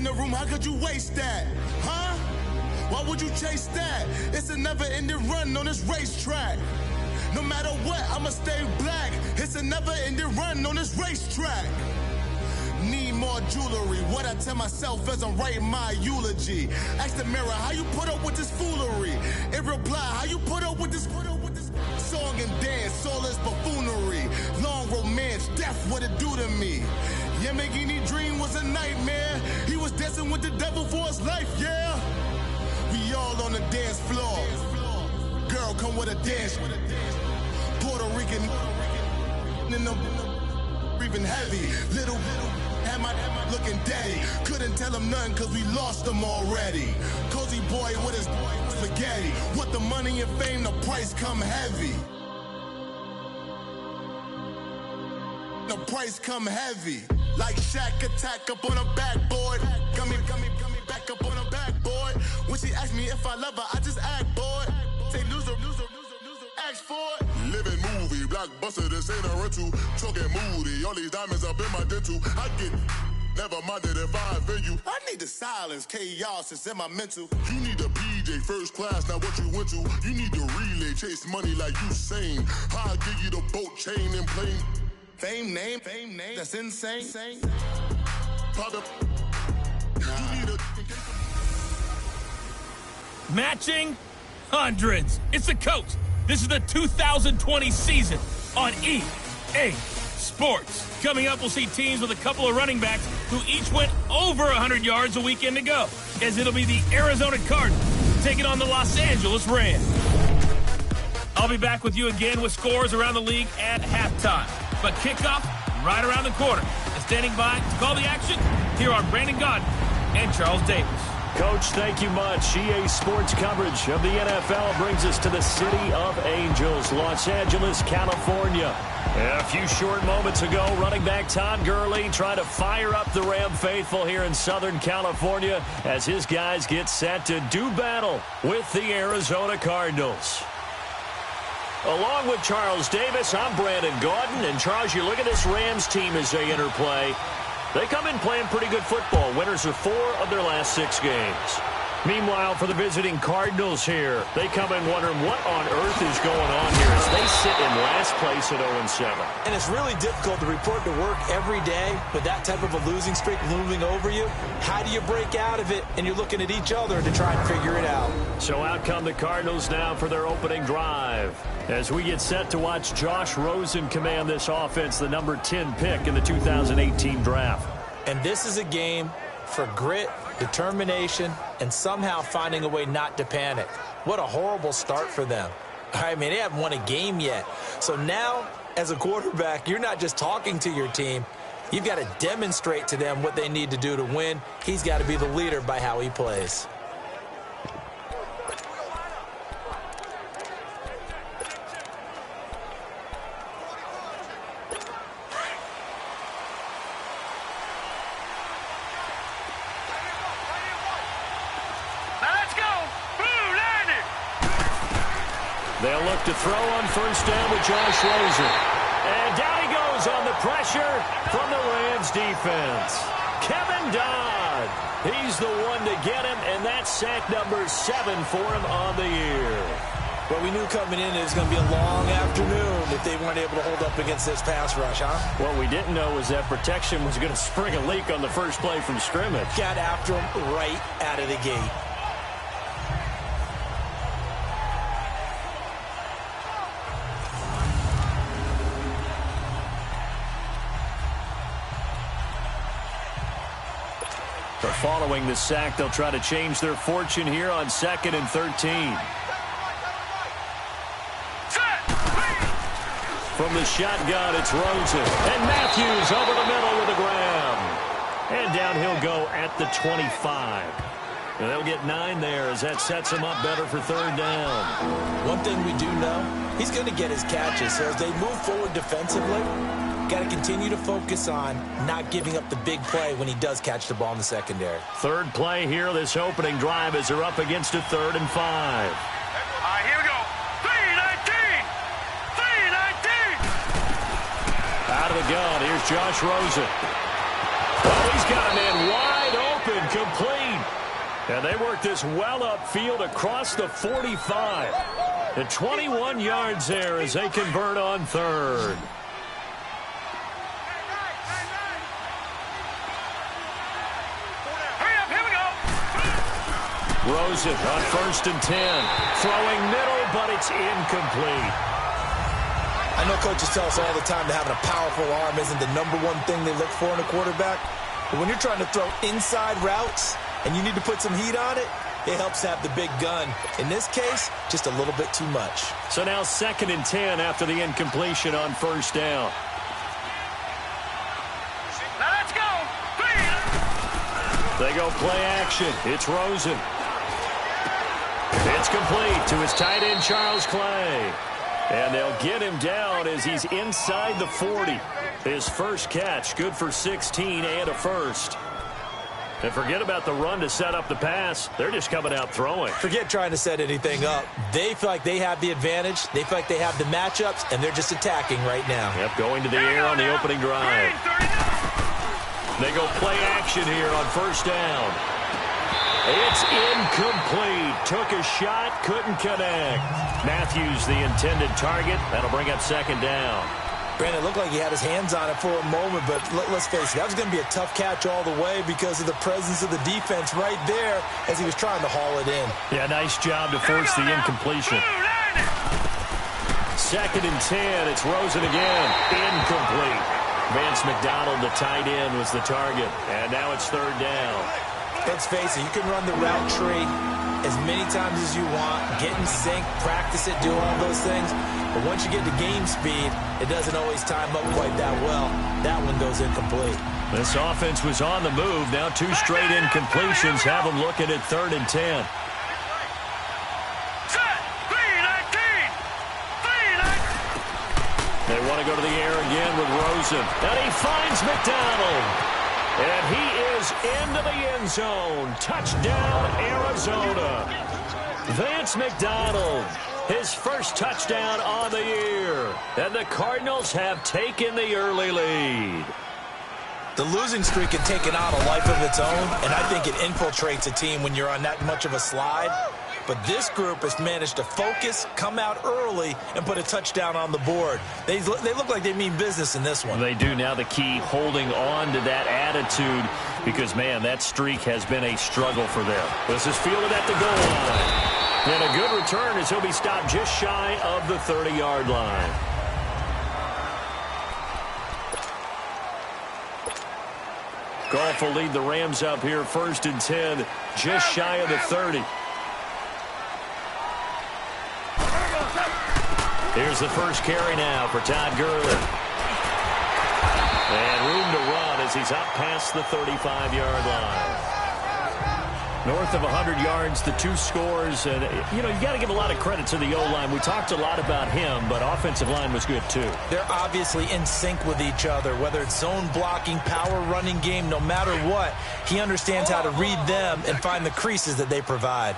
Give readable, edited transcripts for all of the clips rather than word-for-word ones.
the room, how could you waste that? Huh? Why would you chase that? It's a never-ending run on this racetrack. No matter what, I'ma stay black. It's a never-ending run on this racetrack. Need more jewelry. What I tell myself as I'm writing my eulogy. Ask the mirror, how you put up with this foolery? It reply, how you put up with this song and dance, soulless buffoonery. Long romance, death, what it do to me? Yamagini dream was a nightmare. He was dancing with the devil for his life, yeah. We all on the dance floor. Girl, come with a dance. Puerto Rican in the breathing heavy. Little had my looking daddy. Couldn't tell him nothing cause we lost him already. Cozy boy with his spaghetti. With the money and fame, the price come heavy. The price come heavy. Like Shaq attack up on a backboard. Got me back up on a backboard. When she asked me if I love her, I just act bored. Say loser, ask for it. Living movie, blockbuster, this ain't a rental. Talking moody, all these diamonds up in my dental. I get never minded if I offend you. I need the silence, chaos is in my mental. You need a PJ, first class, not what you went to. You need the relay, chase money like you sane. I'll give you the boat, chain, and plane. Fame name, that's insane. Pop up. You need a... Matching hundreds. It's the coach. This is the 2020 season on EA Sports. Coming up, we'll see teams with a couple of running backs who each went over 100 yards a weekend ago, as it'll be the Arizona Cardinals taking on the Los Angeles Rams. I'll be back with you again with scores around the league at halftime. But kickoff right around the corner. And standing by to call the action, here are Brandon Gaudin and Charles Davis. Coach, thank you much. EA Sports coverage of the NFL brings us to the City of Angels, Los Angeles, California. A few short moments ago, running back Todd Gurley trying to fire up the Ram faithful here in Southern California as his guys get set to do battle with the Arizona Cardinals. Along with Charles Davis, I'm Brandon Gaudin. And Charles, you look at this Rams team as they interplay. They come in playing pretty good football. Winners of 4 of their last 6 games. Meanwhile, for the visiting Cardinals here, they come in wondering what on earth is going on here as they sit in last place at 0-7. And it's really difficult to report to work every day with that type of a losing streak looming over you. How do you break out of it? And you're looking at each other to try and figure it out. So out come the Cardinals now for their opening drive. As we get set to watch Josh Rosen command this offense, the number 10 pick in the 2018 draft. And this is a game for grit, determination, and somehow finding a way not to panic. What a horrible start for them. I mean, they haven't won a game yet. So now, as a quarterback, you're not just talking to your team. You've got to demonstrate to them what they need to do to win. He's got to be the leader by how he plays. They'll look to throw on first down with Josh Rosen. And down he goes on the pressure from the Rams defense. Kevin Dodd. He's the one to get him, and that's sack number 7 for him on the year. Well, we knew coming in it was going to be a long afternoon if they weren't able to hold up against this pass rush, huh? What we didn't know was that protection was going to spring a leak on the first play from scrimmage. Got after him right out of the gate. Following the sack, they'll try to change their fortune here on 2nd and 13. From the shotgun, it's Rosen. And Matthews over the middle with a grab. And down he'll go at the 25. And they'll get 9 there as that sets him up better for 3rd down. One thing we do know, he's going to get his catches. So as they move forward defensively, got to continue to focus on not giving up the big play when he does catch the ball in the secondary. 3rd play here, this opening drive as they're up against a 3rd and 5. All right, here we go. 3-19! 3-19! Out of the gun, here's Josh Rosen. Oh, he's got a man wide open, And they work this well upfield across the 45. And 21 yards there as they convert on third. Rosen on 1st and 10. Throwing middle, but it's incomplete. I know coaches tell us all the time that having a powerful arm isn't the #1 thing they look for in a quarterback. But when you're trying to throw inside routes and you need to put some heat on it, it helps to have the big gun. In this case, just a little bit too much. So now 2nd and 10 after the incompletion on 1st down. Now let's go. They go play action. It's Rosen. It's complete to his tight end, Charles Clay. And they'll get him down as he's inside the 40. His first catch, good for 16 and a first. And forget about the run to set up the pass. They're just coming out throwing. Forget trying to set anything up. They feel like they have the advantage. They feel like they have the matchups, and they're just attacking right now. Yep, going to the air on the opening drive. They go play action here on 1st down. It's incomplete. Took a shot, couldn't connect. Matthews, the intended target. That'll bring up 2nd down. Brandon, it looked like he had his hands on it for a moment, but let's face it, that was going to be a tough catch all the way because of the presence of the defense right there as he was trying to haul it in. Yeah, nice job to force the incompletion. 2nd and 10. It's Rosen again. Incomplete. Vance McDonald, the tight end, was the target. And now it's 3rd down. Let's face it, you can run the route tree as many times as you want, get in sync, practice it, do all those things. But once you get to game speed, it doesn't always time up quite that well. That one goes incomplete. This offense was on the move. Now 2 straight incompletions have them looking at 3rd and 10. They want to go to the air again with Rosen. And he finds McDonald. And he is into the end zone. Touchdown, Arizona. Vance McDonald, his first touchdown on the year. And the Cardinals have taken the early lead. The losing streak had taken on a life of its own, and I think it infiltrates a team when you're on that much of a slide. But this group has managed to focus, come out early, and put a touchdown on the board. They look like they mean business in this one. They do. Now the key, holding on to that attitude, because, man, that streak has been a struggle for them. This is fielded at the goal line. And a good return as he'll be stopped just shy of the 30-yard line. Goff will lead the Rams up here, 1st and 10, just shy of the 30. Here's the first carry now for Todd Gurley. And room to run as he's up past the 35-yard line. North of 100 yards, the 2 scores. And, you know, you got to give a lot of credit to the O-line. We talked a lot about him, but offensive line was good, too. They're obviously in sync with each other, whether it's zone blocking, power running game, no matter what. He understands how to read them and find the creases that they provide.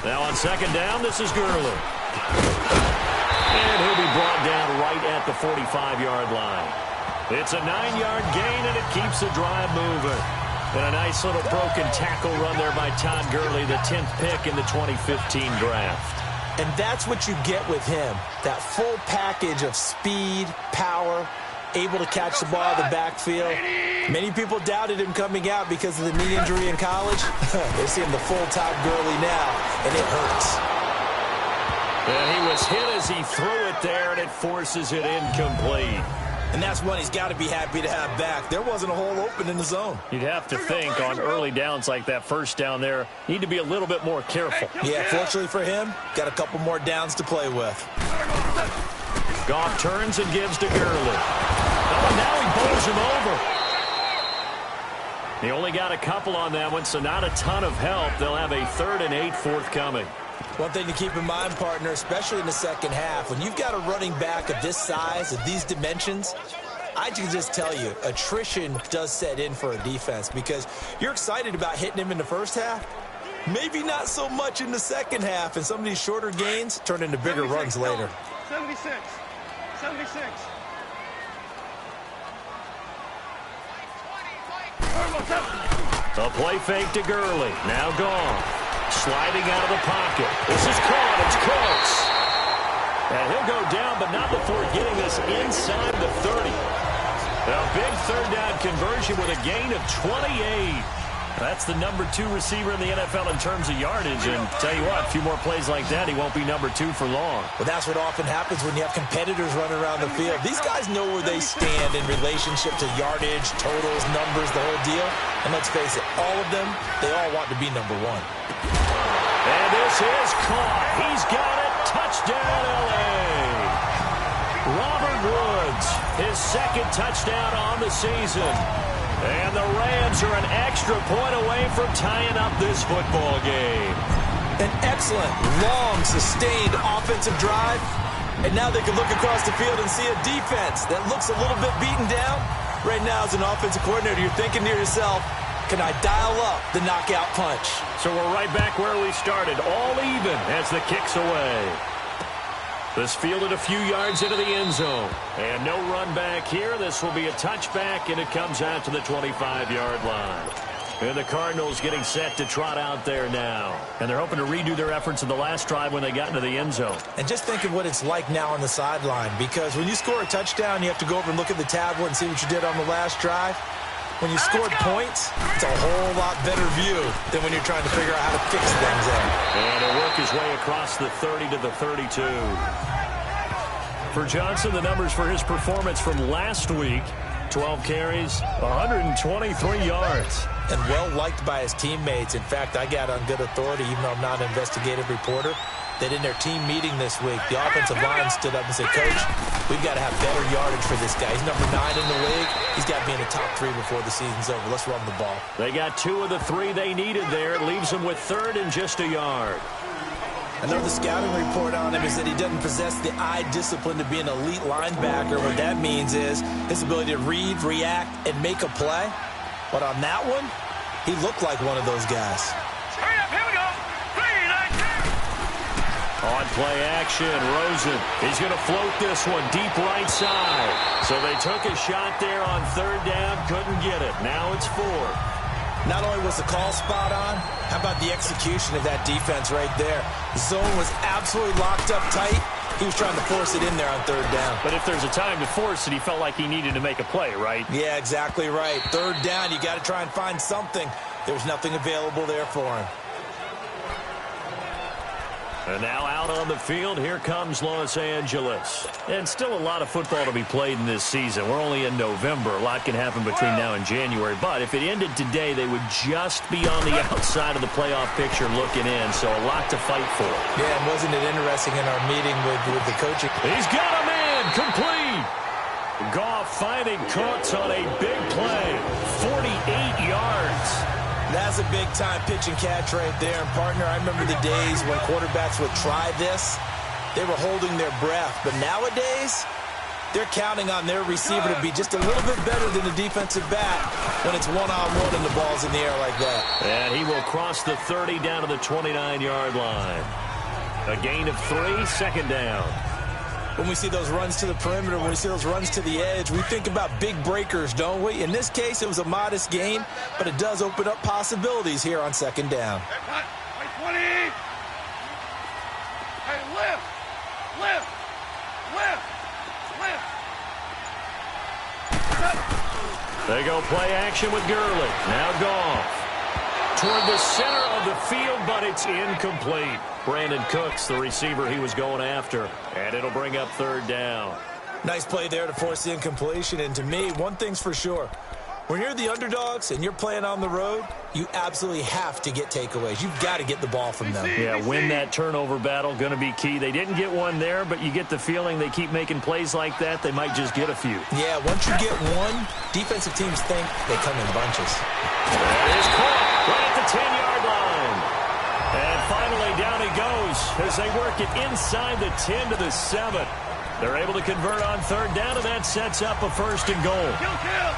Now on 2nd down, this is Gurley. And he'll be brought down right at the 45-yard line. It's a 9-yard gain, and it keeps the drive moving. And a nice little broken tackle run there by Todd Gurley, the 10th pick in the 2015 draft. And that's what you get with him, that full package of speed, power, able to catch the ball out of the backfield. Many people doubted him coming out because of the knee injury in college. They see him the full Todd Gurley now, and it hurts. And he was hit as he threw it there, and it forces it incomplete. And that's one he's got to be happy to have back. There wasn't a hole open in the zone. You'd have to think on early downs like that, 1st down there, need to be a little bit more careful. Yeah, fortunately for him, got a couple more downs to play with. Goff turns and gives to Gurley. Oh, now he bowls him over. He only got a couple on that one, so not a ton of help. They'll have a 3rd and 8 forthcoming. One thing to keep in mind, partner, especially in the second half, when you've got a running back of this size, of these dimensions, I can just tell you, attrition does set in for a defense because you're excited about hitting him in the first half. Maybe not so much in the second half, and some of these shorter gains turn into bigger runs later. 76. 76. A play fake to Gurley. Now gone. Sliding out of the pocket. This is caught. It's close. And he'll go down, but not before getting this inside the 30. A big third down conversion with a gain of 28. That's the number 2 receiver in the NFL in terms of yardage. And tell you what, a few more plays like that, he won't be number 2 for long. Well, that's what often happens when you have competitors running around the field. These guys know where they stand in relationship to yardage, totals, numbers, the whole deal. And let's face it, all of them, they all want to be number 1. And this is caught. He's got it. Touchdown, L.A. Robert Woods, his second touchdown on the season. And the Rams are an extra point away from tying up this football game. An excellent, long, sustained offensive drive. And now they can look across the field and see a defense that looks a little bit beaten down. Right now, as an offensive coordinator, you're thinking to yourself, can I dial up the knockout punch? So we're right back where we started, all even as the kick's away. This fielded a few yards into the end zone. And no run back here. This will be a touchback, and it comes out to the 25-yard line. And the Cardinals getting set to trot out there now. And they're hoping to redo their efforts in the last drive when they got into the end zone. And just think of what it's like now on the sideline. Because when you score a touchdown, you have to go over and look at the tablet and see what you did on the last drive. When you scored points, it's a whole lot better view than when you're trying to figure out how to fix things there. And he'll work his way across the 30 to the 32. For Johnson, the numbers for his performance from last week, 12 carries, 123 yards. And well-liked by his teammates. In fact, I got on good authority, even though I'm not an investigative reporter, that in their team meeting this week, the offensive line stood up and said, Coach, we've got to have better yardage for this guy. He's number 9 in the league. He's got to be in the top 3 before the season's over. Let's run the ball. They got 2 of the 3 they needed there. It leaves them with 3rd and just a yard. I know the scouting report on him is that he doesn't possess the eye discipline to be an elite linebacker. What that means is his ability to read, react, and make a play. But on that one, he looked like one of those guys. Hurry up, here we go. 3, 9, 2. On play action, Rosen. He's going to float this one deep right side. So they took a shot there on 3rd down, couldn't get it. Now it's 4th. Not only was the call spot on, how about the execution of that defense right there? The zone was absolutely locked up tight. He was trying to force it in there on 3rd down. But if there's a time to force it, he felt like he needed to make a play, right? Yeah, exactly right. 3rd down, you got to try and find something. There's nothing available there for him. And now out on the field, here comes Los Angeles. And still a lot of football to be played in this season. We're only in November. A lot can happen between now and January. But if it ended today, they would just be on the outside of the playoff picture looking in. So a lot to fight for. Yeah, and wasn't it interesting in our meeting with the coaching? He's got a man complete. Goff finding Cooks on a big play. 48 yards. That's a big-time pitch and catch right there. And, partner, I remember the days when quarterbacks would try this. They were holding their breath. But nowadays, they're counting on their receiver to be just a little bit better than the defensive back when it's one-on-one and the ball's in the air like that. And he will cross the 30 down to the 29-yard line. A gain of 3, 2nd down. When we see those runs to the perimeter, when we see those runs to the edge, we think about big breakers, don't we? In this case, it was a modest gain, but it does open up possibilities here on 2nd down. Hey, 20. Hey, lift. They go play action with Gurley. Now Goff. Toward the center of the field, but it's incomplete. Brandon Cooks, the receiver he was going after. And it'll bring up 3rd down. Nice play there to force the incompletion. And to me, one thing's for sure. When you're the underdogs and you're playing on the road, you absolutely have to get takeaways. You've got to get the ball from them. Yeah, win that turnover battle, going to be key. They didn't get one there, but you get the feeling they keep making plays like that, they might just get a few. Yeah, once you get one, defensive teams think they come in bunches. That is caught right at the 10-yard line. And finally, down he goes as they work it inside the 10 to the 7. They're able to convert on 3rd down, and that sets up a 1st and goal. Kill.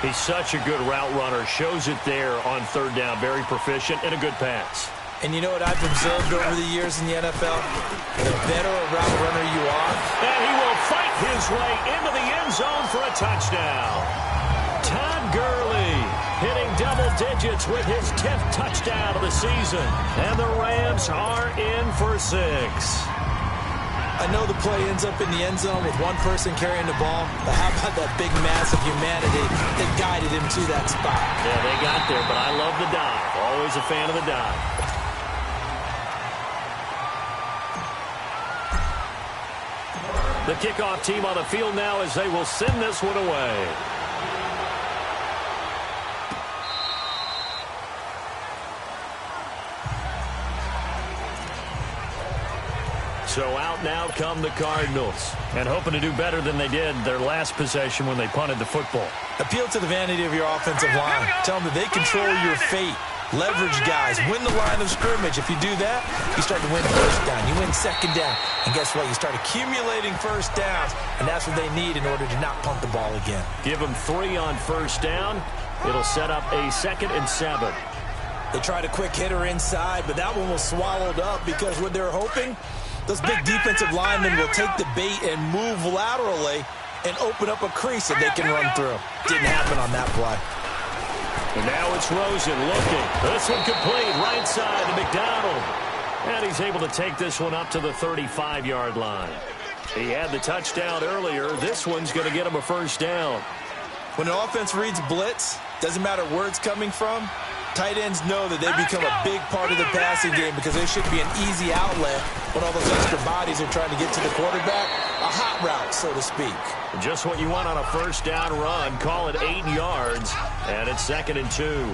He's such a good route runner. Shows it there on 3rd down. Very proficient and a good pass. And you know what I've observed over the years in the NFL? The better a route runner you are. And he will fight his way into the end zone for a touchdown. Todd Gurley hitting digits with his 10th touchdown of the season. And the Rams are in for 6. I know the play ends up in the end zone with one person carrying the ball, but how about that big mass of humanity that guided him to that spot? Yeah, they got there, but I love the dive. Always a fan of the dive. The kickoff team on the field now as they will send this one away. So out now come the Cardinals, and hoping to do better than they did their last possession when they punted the football. Appeal to the vanity of your offensive line. Tell them that they control your fate. Leverage guys. Win the line of scrimmage. If you do that, you start to win first down. You win second down. And guess what? You start accumulating first downs, and that's what they need in order to not punt the ball again. Give them 3 on first down. It'll set up a 2nd and 7. They tried a quick hitter inside, but that one was swallowed up because what they're hoping, those big defensive linemen will take the bait and move laterally and open up a crease that they can run through. Didn't happen on that play. And now it's Rosen looking. This one complete, right side to McDonald. And he's able to take this one up to the 35-yard line. He had the touchdown earlier. This one's going to get him a first down. When an offense reads blitz, doesn't matter where it's coming from, tight ends know that they become a big part of the passing game because there should be an easy outlet when all those extra bodies are trying to get to the quarterback. A hot route, so to speak. Just what you want on a first down run. Call it 8 yards, and it's 2nd and 2.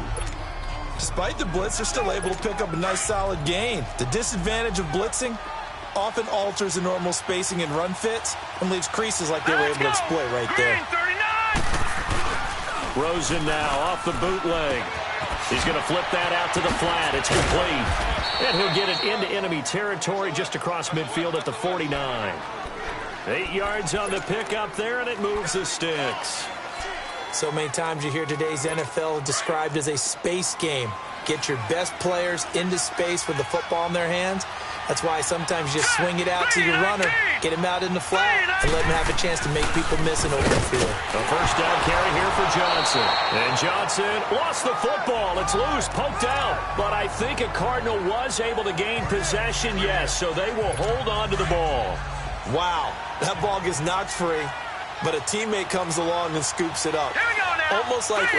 Despite the blitz, they're still able to pick up a nice solid gain. The disadvantage of blitzing often alters the normal spacing and run fits and leaves creases like they were able to exploit right there. Rosen now off the bootleg. He's going to flip that out to the flat. It's complete. And he'll get it into enemy territory just across midfield at the 49. 8 yards on the pickup there, and it moves the sticks. So many times you hear today's NFL described as a space game. Get your best players into space with the football in their hands. That's why sometimes you just swing it out to your runner, get him out in the flat, and let him have a chance to make people miss an open field. A first down carry here for Johnson. And Johnson lost the football. It's loose, poked out. But I think a Cardinal was able to gain possession, yes, so they will hold on to the ball. Wow, that ball gets knocked free, but a teammate comes along and scoops it up. Almost like,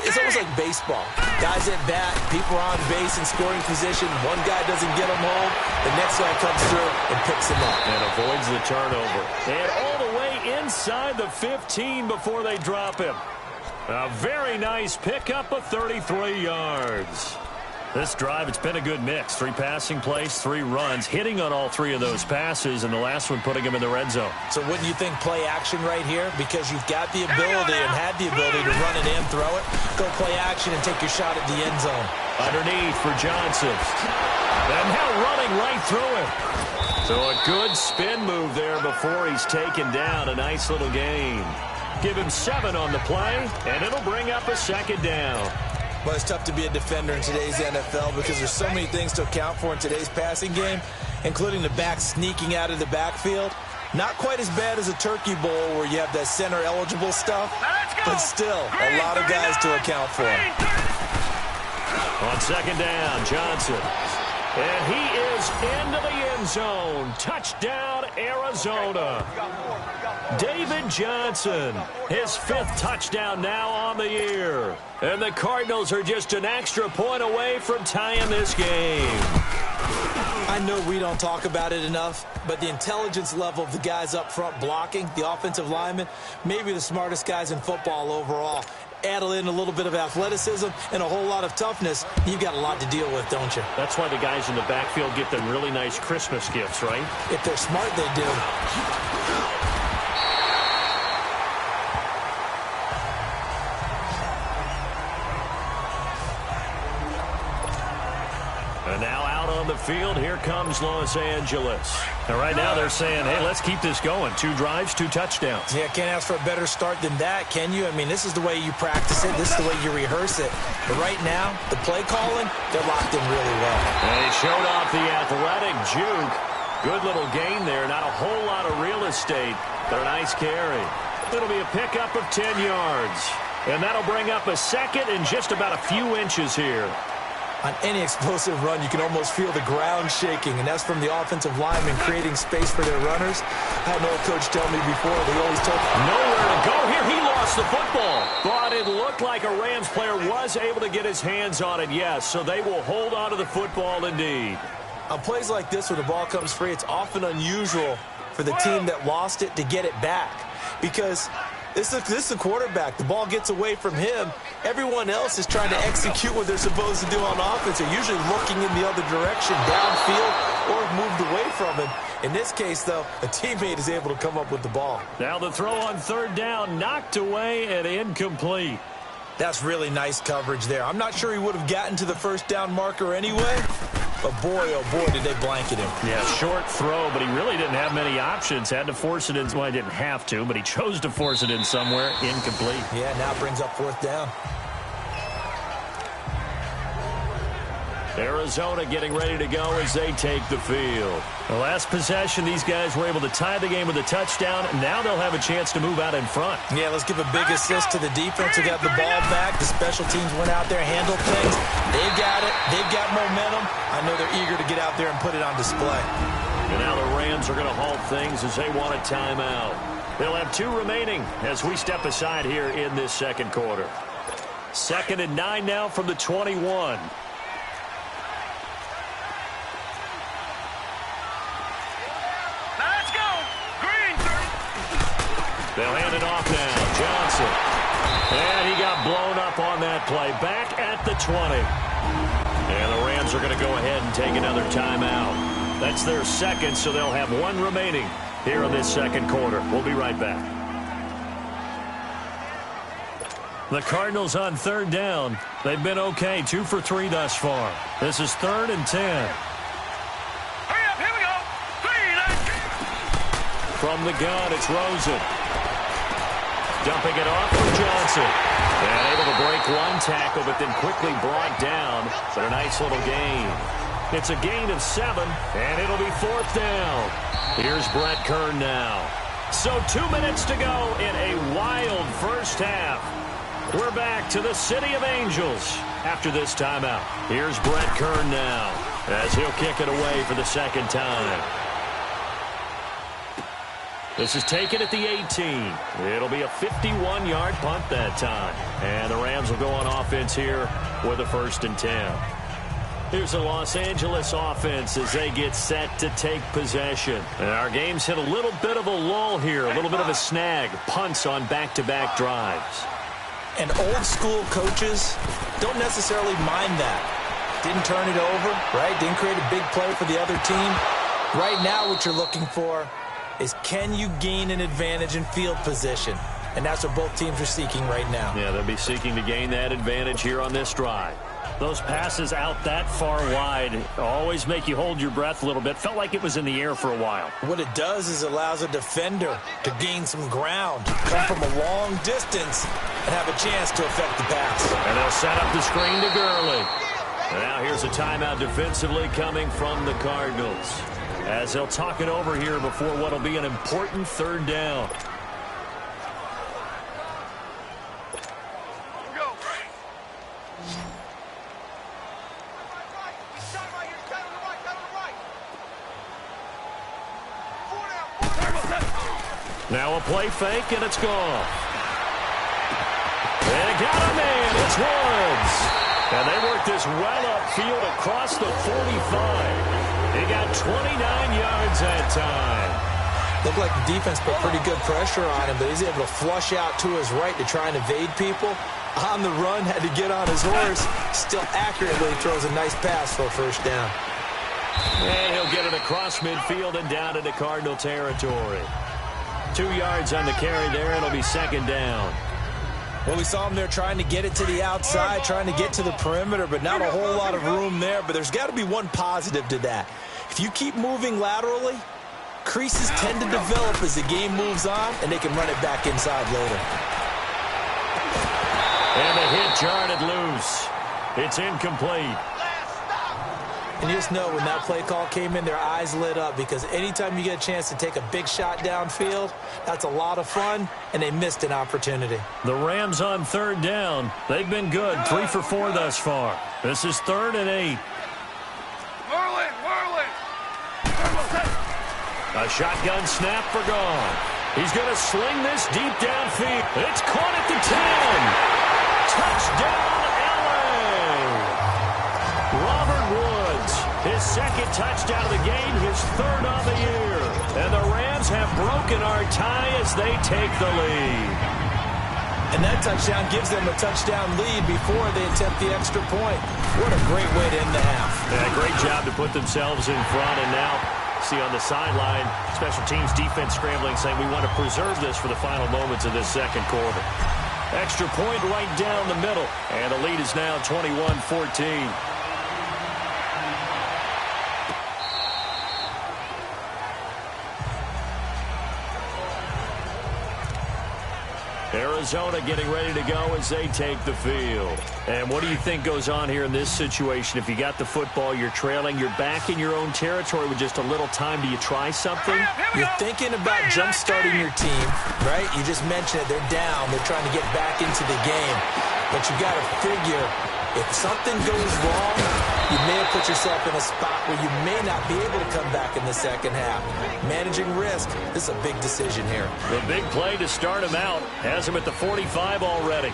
it's almost like baseball. Guys at bat, people are on base in scoring position. One guy doesn't get him home. The next guy comes through and picks him up. And avoids the turnover. And all the way inside the 15 before they drop him. A very nice pickup of 33 yards. This drive, it's been a good mix. 3 passing plays, 3 runs, hitting on all 3 of those passes, and the last one putting him in the red zone. So wouldn't you think play action right here? Because you've got the ability and had the ability to run it in, throw it, go play action and take your shot at the end zone. Underneath for Johnson. And now running right through him. So a good spin move there before he's taken down. A nice little gain. Give him 7 on the play, and it'll bring up a 2nd down. But it's tough to be a defender in today's NFL because there's so many things to account for in today's passing game, including the back sneaking out of the backfield. Not quite as bad as a turkey bowl where you have that center-eligible stuff, but still a lot of guys to account for. On 2nd down, Johnson. And he is into the end zone. Touchdown, Arizona. David Johnson, his 5th touchdown now on the year. And the Cardinals are just an extra point away from tying this game. I know we don't talk about it enough, but the intelligence level of the guys up front blocking, the offensive linemen, maybe the smartest guys in football overall. Add in a little bit of athleticism and a whole lot of toughness, you've got a lot to deal with, don't you? That's why the guys in the backfield get them really nice Christmas gifts, right? If they're smart, they do. And now out on the field, here comes Los Angeles. And right now they're saying, hey, let's keep this going. 2 drives, 2 touchdowns. Yeah, can't ask for a better start than that, can you? I mean, this is the way you practice it. This is the way you rehearse it. But right now, the play calling, they're locked in really well. And he showed off the athletic juke. Good little gain there. Not a whole lot of real estate, but a nice carry. It'll be a pickup of 10 yards. And that'll bring up a second and just about a few inches here. On any explosive run, you can almost feel the ground shaking, and that's from the offensive linemen creating space for their runners. I had an old coach tell me before, they always told me, nowhere to go here. He lost the football. But it looked like a Rams player was able to get his hands on it, yes. So they will hold on to the football indeed. on plays like this where the ball comes free, it's often unusual for the team that lost it to get it back. Because this is a quarterback. The ball gets away from him. Everyone else is trying to execute what they're supposed to do on offense. They're usually looking in the other direction, downfield, or moved away from him. In this case, though, a teammate is able to come up with the ball. Now the throw on third down, knocked away and incomplete. That's really nice coverage there. I'm not sure he would have gotten to the first down marker anyway, but boy, oh boy, did they blanket him. Yeah, short throw, but he really didn't have many options. Had to force it in. Well, he didn't have to, but he chose to force it in somewhere. Incomplete. Yeah, now brings up fourth down. Arizona getting ready to go as they take the field. The last possession, these guys were able to tie the game with a touchdown. Now they'll have a chance to move out in front. Yeah, let's give a big assist to the defense who got the ball back. The special teams went out there, handled things. They've got it. They've got momentum. I know they're eager to get out there and put it on display. And now the Rams are going to halt things as they want a timeout. They'll have 2 remaining as we step aside here in this second quarter. 2nd and 9 now from the 21. They'll hand it off now. Johnson. And he got blown up on that play. Back at the 20. And the Rams are going to go ahead and take another timeout. That's their second, so they'll have 1 remaining here in this second quarter. We'll be right back. The Cardinals on third down. They've been okay. 2 for 3 thus far. This is 3rd and 10. Hurry up, here we go. 3, From the gun, it's Rosen. Dumping it off for Johnson. And able to break 1 tackle, but then quickly brought down. But a nice little gain. It's a gain of 7, and it'll be 4th down. Here's Brett Kern now. So 2 minutes to go in a wild first half. We're back to the City of Angels after this timeout. Here's Brett Kern now as he'll kick it away for the second time. This is taken at the 18. It'll be a 51-yard punt that time. And the Rams will go on offense here with a 1st and 10. Here's the Los Angeles offense as they get set to take possession. And our game's hit a little bit of a lull here, a little bit of a snag. Punts on back-to-back drives. And old-school coaches don't necessarily mind that. Didn't turn it over, right? Didn't create a big play for the other team. Right now what you're looking for is can you gain an advantage in field position? And that's what both teams are seeking right now. Yeah, they'll be seeking to gain that advantage here on this drive. Those passes out that far wide always make you hold your breath a little bit. Felt like it was in the air for a while. What it does is allows a defender to gain some ground, come from a long distance, and have a chance to affect the pass. And they'll set up the screen to Gurley. Now here's a timeout defensively coming from the Cardinals, as they'll talk it over here before what will be an important 3rd down. Now a play fake, and it's gone. They got a man. It's Woods. And they work this well upfield across the 45. He got 29 yards that time. Looked like the defense put pretty good pressure on him, but he's able to flush out to his right to try and evade people. On the run, had to get on his horse. Still accurately throws a nice pass for a 1st down. And he'll get it across midfield and down into Cardinal territory. 2 yards on the carry there. It'll be 2nd down. Well, we saw him there trying to get it to the outside, trying to get to the perimeter, but not a whole lot of room there. But there's got to be one positive to that. If you keep moving laterally, creases tend to develop as the game moves on, and they can run it back inside later. And the hit jarred it loose. It's incomplete. And you just know when that play call came in, their eyes lit up, because anytime you get a chance to take a big shot downfield, that's a lot of fun, and they missed an opportunity. The Rams on third down. They've been good, 3 for 4 thus far. This is 3rd and 8. Whirl it, whirl it. A shotgun snap for Goff. He's going to sling this deep downfield. It's caught at the 10. Touchdown, LA. Robert Woods, his 2nd touchdown of the game, his 3rd on the year. And the Rams have broken our tie as they take the lead. And that touchdown gives them a touchdown lead before they attempt the extra point. What a great way to end the half. Yeah, great job to put themselves in front, and now see on the sideline, special teams defense scrambling, saying we want to preserve this for the final moments of this 2nd quarter. Extra point right down the middle, and the lead is now 21-14. Arizona getting ready to go as they take the field. And what do you think goes on here in this situation? If you got the football, you're trailing, you're back in your own territory with just a little time. Do you try something? You're thinking about jump-starting your team, right? You just mentioned it. They're down. They're trying to get back into the game. But you got to figure, if something goes wrong, you may have put yourself in a spot where you may not be able to come back in the second half. Managing risk, this is a big decision here. The big play to start him out has him at the 45 already.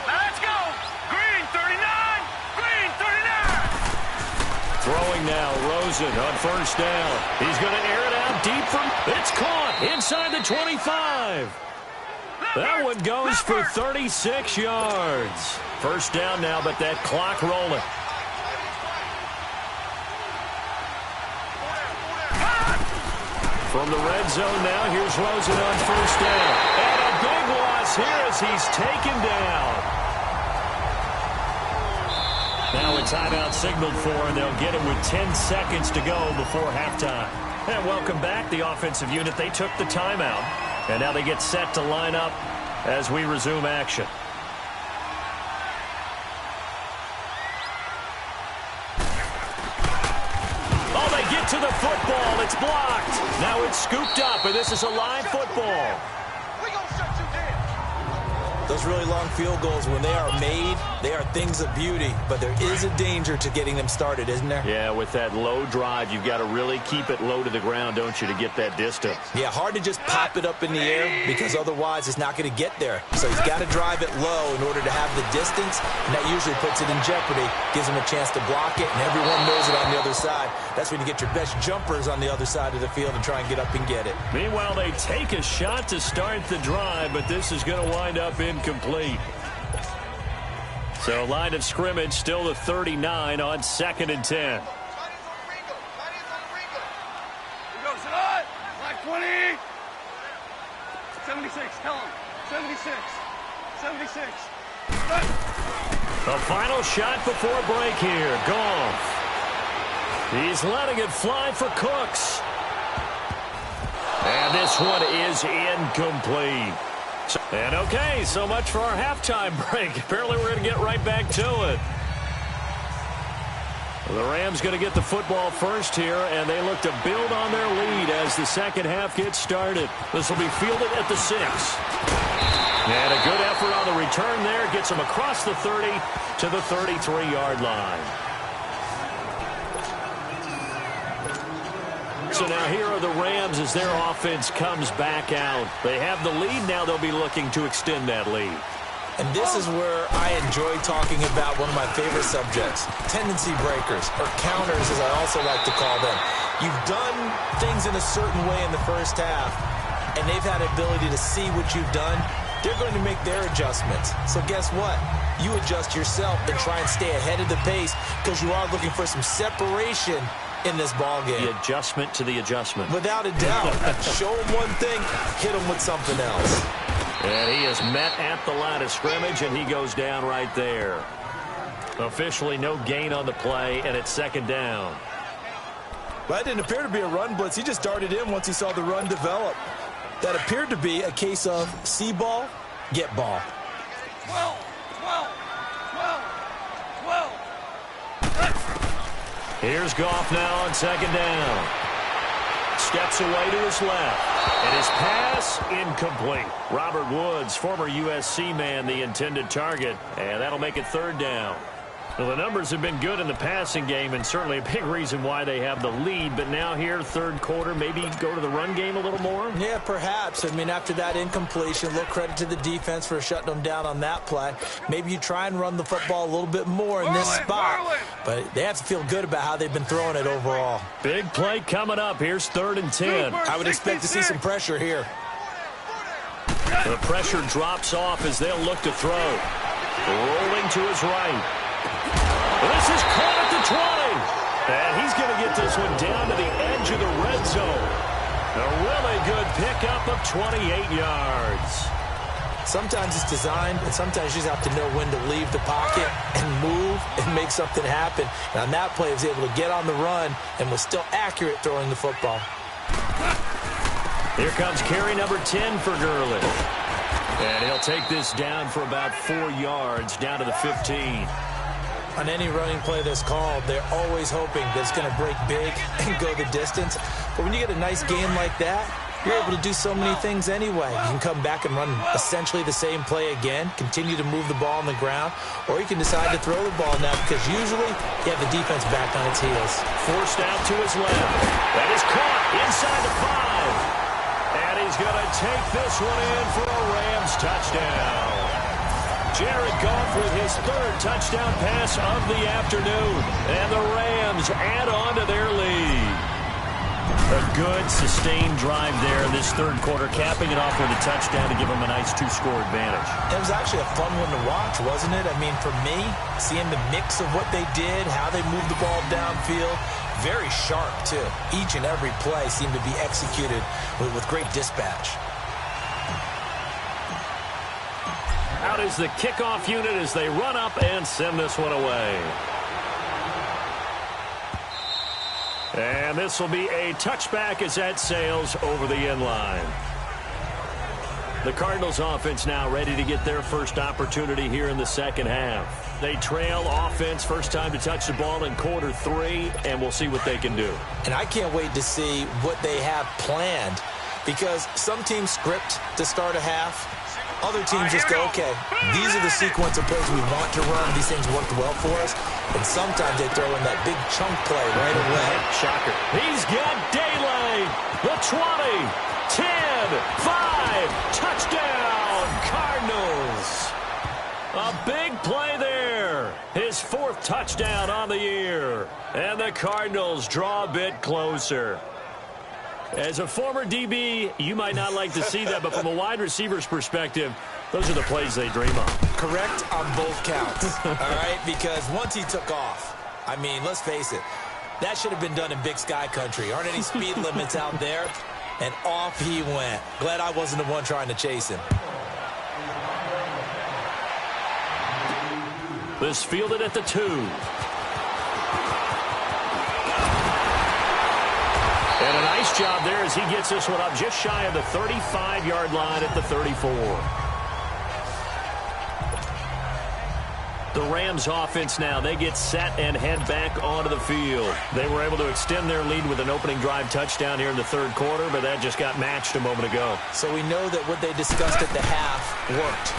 Let's go. Green 39. Green 39. Throwing now, Rosen on first down. He's going to air it out deep from, it's caught inside the 25. That one goes for 36 yards. First down now, but that clock rolling. From the red zone now, here's Rosen on first down. And a big loss here as he's taken down. Now a timeout signaled for, and they'll get him with 10 seconds to go before halftime. And welcome back, the offensive unit. They took the timeout, and now they get set to line up as we resume action. Oh, they get to the football. It's blocked. Now it's scooped up, and this is a live football. Those really long field goals, when they are made, they are things of beauty. But there is a danger to getting them started, isn't there? Yeah, with that low drive, you've got to really keep it low to the ground, don't you, to get that distance. Yeah, hard to just pop it up in the air, because otherwise it's not going to get there. So he's got to drive it low in order to have the distance, and that usually puts it in jeopardy, gives him a chance to block it, and everyone knows it on the other side. That's when you get your best jumpers on the other side of the field and try and get up and get it. Meanwhile, they take a shot to start the drive, but this is going to wind up incomplete. So line of scrimmage still the 39 on 2nd and 10. Here goes it on. Like 20. 76. Tell him. 76. 76. The final shot before break here. Goff. He's letting it fly for Cooks. And this one is incomplete. And okay, so much for our halftime break. Apparently we're going to get right back to it. The Rams going to get the football first here, and they look to build on their lead as the second half gets started. This will be fielded at the 6. And a good effort on the return there. Gets them across the 30 to the 33-yard line. So now here are the Rams as their offense comes back out. They have the lead. Now they'll be looking to extend that lead. And this is where I enjoy talking about one of my favorite subjects, tendency breakers, or counters as I also like to call them. You've done things in a certain way in the first half, and they've had the ability to see what you've done. They're going to make their adjustments. So guess what? You adjust yourself and try and stay ahead of the pace, because you are looking for some separation in this ball game. The adjustment to the adjustment. Without a doubt. Show him one thing, hit him with something else. And he is met at the line of scrimmage, and he goes down right there. Officially no gain on the play, and it's 2nd down. Well, that didn't appear to be a run blitz. He just darted in once he saw the run develop. That appeared to be a case of see ball, get ball. 12, 12, 12, 12. Here's Goff now on second down. Steps away to his left. And his pass incomplete. Robert Woods, former USC man, the intended target. And that'll make it third down. Well, the numbers have been good in the passing game, and certainly a big reason why they have the lead. But now here, third quarter, maybe go to the run game a little more? Yeah, perhaps. I mean, after that incompletion, a little credit to the defense for shutting them down on that play. Maybe you try and run the football a little bit more in this spot. But they have to feel good about how they've been throwing it overall. Big play coming up. Here's 3rd and 10. I would expect to see some pressure here. The pressure drops off as they'll look to throw. Rolling to his right. This is caught at the 20. And he's going to get this one down to the edge of the red zone. A really good pickup of 28 yards. Sometimes it's designed, and sometimes you just have to know when to leave the pocket and move and make something happen. And on that play, he was able to get on the run and was still accurate throwing the football. Here comes carry number 10 for Gurley. And he'll take this down for about 4 yards, down to the 15. On any running play that's called, they're always hoping that it's going to break big and go the distance. But when you get a nice game like that, you're able to do so many things anyway. You can come back and run essentially the same play again, continue to move the ball on the ground, or you can decide to throw the ball now because usually you have the defense back on its heels. Forced out to his left. That is caught inside the 5. And he's going to take this one in for a Rams touchdown. Jared Goff with his 3rd touchdown pass of the afternoon. And the Rams add on to their lead. A good, sustained drive there in this 3rd quarter, capping it off with a touchdown to give them a nice 2-score advantage. It was actually a fun one to watch, wasn't it? I mean, for me, seeing the mix of what they did, how they moved the ball downfield, very sharp, too. Each and every play seemed to be executed with great dispatch. Out is the kickoff unit as they run up and send this one away. And this will be a touchback as that sails over the end line. The Cardinals offense now ready to get their first opportunity here in the second half. They trail offense, first time to touch the ball in quarter 3, and we'll see what they can do. And I can't wait to see what they have planned because some teams script to start a half. Other teams just go, okay, these are the sequence of plays we want to run. These things worked well for us. And sometimes they throw in that big chunk play right away. Shocker. He's got daylight. The 20, 10, 5, touchdown, Cardinals. A big play there. His 4th touchdown on the year. And the Cardinals draw a bit closer. As a former DB, you might not like to see that, but from a wide receiver's perspective, those are the plays they dream of. Correct on both counts, all right? Because once he took off, I mean, let's face it, that should have been done in Big Sky Country. Aren't any speed limits out there? And off he went. Glad I wasn't the one trying to chase him. This fielded at the 2. And a nice job there as he gets this one up just shy of the 35-yard line at the 34. The Rams offense now, they get set and head back onto the field. They were able to extend their lead with an opening drive touchdown here in the 3rd quarter, but that just got matched a moment ago. So we know that what they discussed at the half worked.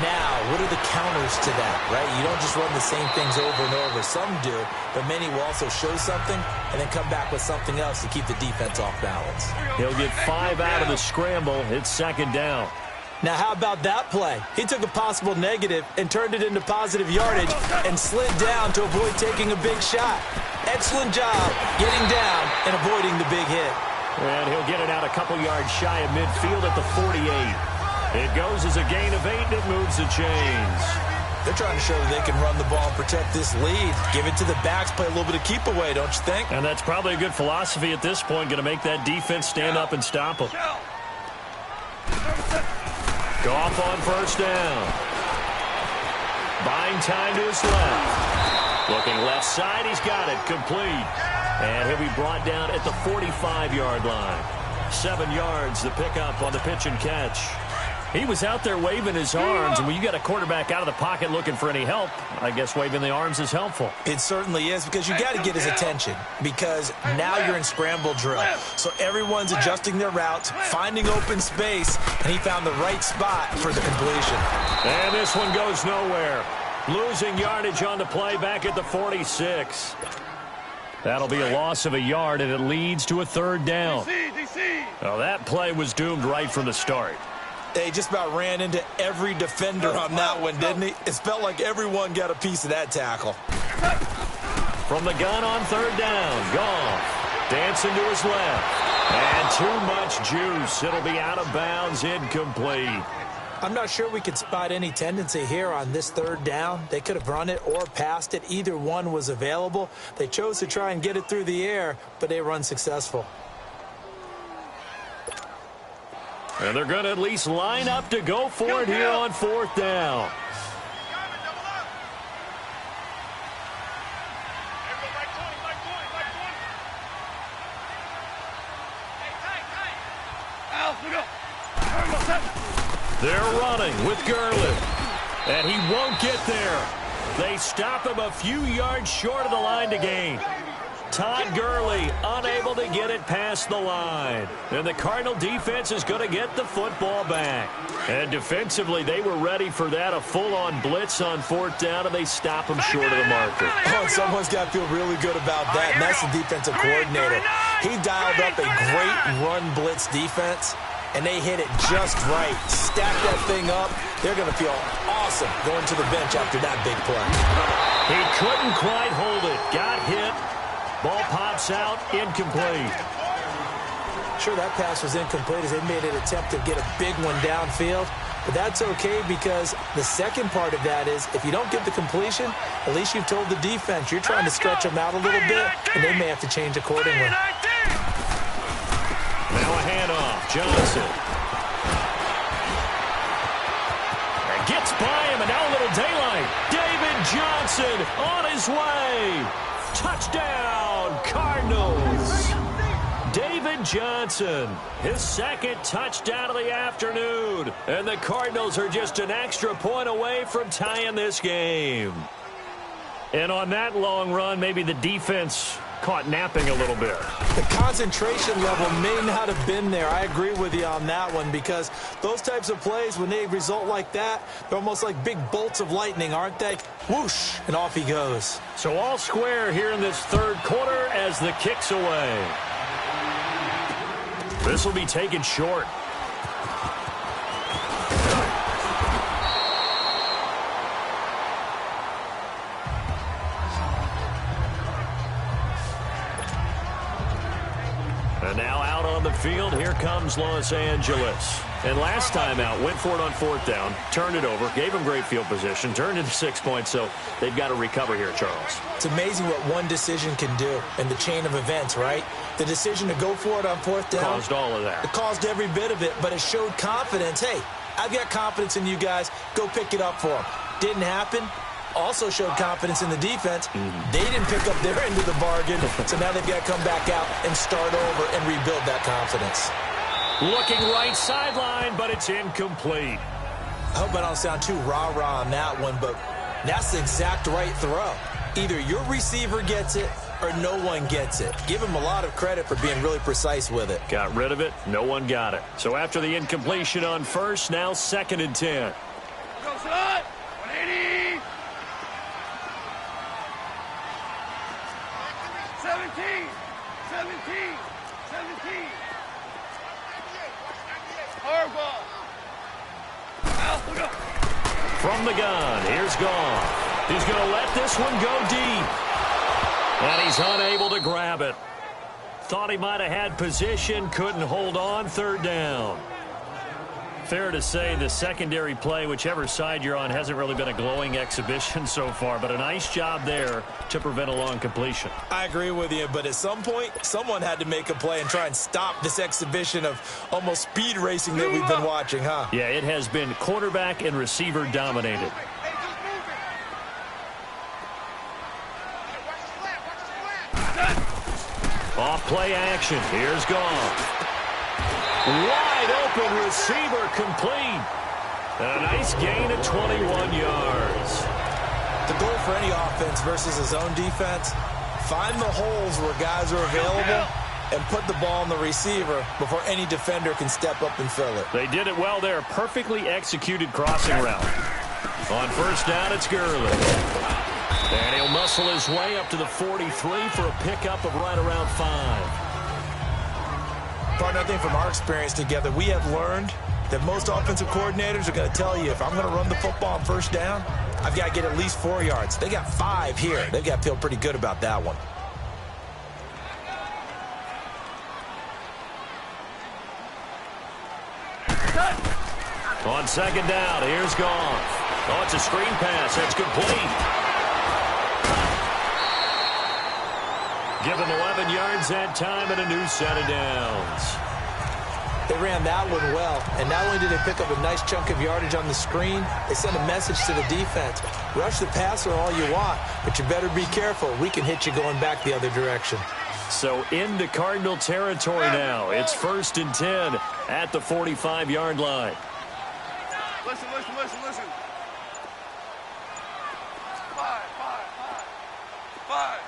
Now, what are the counters to that, right? You don't just run the same things over and over. Some do, but many will also show something and then come back with something else to keep the defense off balance. He'll get 5 out of the scramble. It's 2nd down. Now, how about that play? He took a possible negative and turned it into positive yardage and slid down to avoid taking a big shot. Excellent job getting down and avoiding the big hit. And he'll get it out a couple yards shy of midfield at the 48. It goes as a gain of 8, and it moves the chains. They're trying to show that they can run the ball and protect this lead. Give it to the backs, play a little bit of keep away, don't you think? And that's probably a good philosophy at this point, going to make that defense stand up and stop them. Goff on 1st down. Buying time to his left. Looking left side, he's got it, complete. And he'll be brought down at the 45-yard line. 7 yards, the pickup on the pitch and catch. He was out there waving his arms, and when you got a quarterback out of the pocket looking for any help, I guess waving the arms is helpful. It certainly is, because you got to get his attention, because now you're in scramble drill. So everyone's adjusting their routes, finding open space, and he found the right spot for the completion. And this one goes nowhere. Losing yardage on the play back at the 46. That'll be a loss of a yard, and it leads to a third down. Well, that play was doomed right from the start. They just about ran into every defender on that one, didn't he? It felt like everyone got a piece of that tackle. From the gun on third down, Goff dancing to his left. And too much juice. It'll be out of bounds, incomplete. I'm not sure we could spot any tendency here on this third down. They could have run it or passed it. Either one was available. They chose to try and get it through the air, but they were unsuccessful. And they're going to at least line up to go for it here on fourth down. They're running with Gurley. And he won't get there. They stop him a few yards short of the line to gain. Todd Gurley unable to get it past the line. And the Cardinal defense is going to get the football back. And defensively, they were ready for that, a full-on blitz on fourth down, and they stop him short of the marker. Oh, someone's got to feel really good about that, and that's the defensive coordinator. He dialed up a great run blitz defense, and they hit it just right. Stack that thing up. They're going to feel awesome going to the bench after that big play. He couldn't quite hold it. Got hit. Ball pops out, incomplete. Sure, that pass was incomplete as they made an attempt to get a big one downfield. But that's okay, because the second part of that is if you don't get the completion, at least you've told the defense you're trying to stretch them out a little bit, and they may have to change accordingly. Now a handoff. Johnson. And gets by him, and now a little daylight. David Johnson on his way. Touchdown, Cardinals. David Johnson, his second touchdown of the afternoon. And the Cardinals are just an extra point away from tying this game. And on that long run, maybe the defense caught napping a little bit. The concentration level may not have been there. I agree with you on that one, because those types of plays, when they result like that, they're almost like big bolts of lightning, aren't they? Whoosh, and off he goes. So all square here in this third quarter as the kick's away. This will be taken short. And now out on the field, here comes Los Angeles. And last time out, went for it on fourth down, turned it over, gave them great field position, turned into 6 points, so they've got to recover here, Charles. It's amazing what one decision can do in the chain of events, right? The decision to go for it on fourth down caused all of that. It caused every bit of it, but it showed confidence. Hey, I've got confidence in you guys. Go pick it up for them. Didn't happen. Also showed confidence in the defense. They didn't pick up their end of the bargain, so now they've got to come back out and start over and rebuild that confidence. Looking right sideline, but it's incomplete. I hope I don't sound too rah-rah on that one, but that's the exact right throw. Either your receiver gets it or no one gets it. Give him a lot of credit for being really precise with it. Got rid of it. No one got it. So after the incompletion on first, now 2nd and 10. Go, son! 180! 17! 17! 17! Hard ball! Out, look up! From the gun, here's Goff. He's going to let this one go deep. And he's unable to grab it. Thought he might have had position, couldn't hold on, third down. Fair to say the secondary play, whichever side you're on, hasn't really been a glowing exhibition so far, but a nice job there to prevent a long completion. I agree with you, but at some point, someone had to make a play and try and stop this exhibition of almost speed racing that we've been watching, huh? Yeah, it has been quarterback and receiver dominated. Off play action. Here's Goff. Wide open receiver complete. A nice gain of 21 yards. The goal for any offense versus his own defense, find the holes where guys are available and put the ball on the receiver before any defender can step up and fill it. They did it well there. Perfectly executed crossing route. On first down, it's Gurley. And he'll muscle his way up to the 43 for a pickup of right around 5. Partner, I think from our experience together, we have learned that most offensive coordinators are going to tell you, if I'm going to run the football on first down, I've got to get at least 4 yards. They got 5 here. They've got to feel pretty good about that one. On second down, here's Goff. Oh, it's a screen pass. That's complete. Give him 11 yards that time and a new set of downs. They ran that one well, and not only did they pick up a nice chunk of yardage on the screen, they sent a message to the defense. Rush the passer all you want, but you better be careful. We can hit you going back the other direction. So into Cardinal territory now. It's 1st and 10 at the 45-yard line. Listen. 5.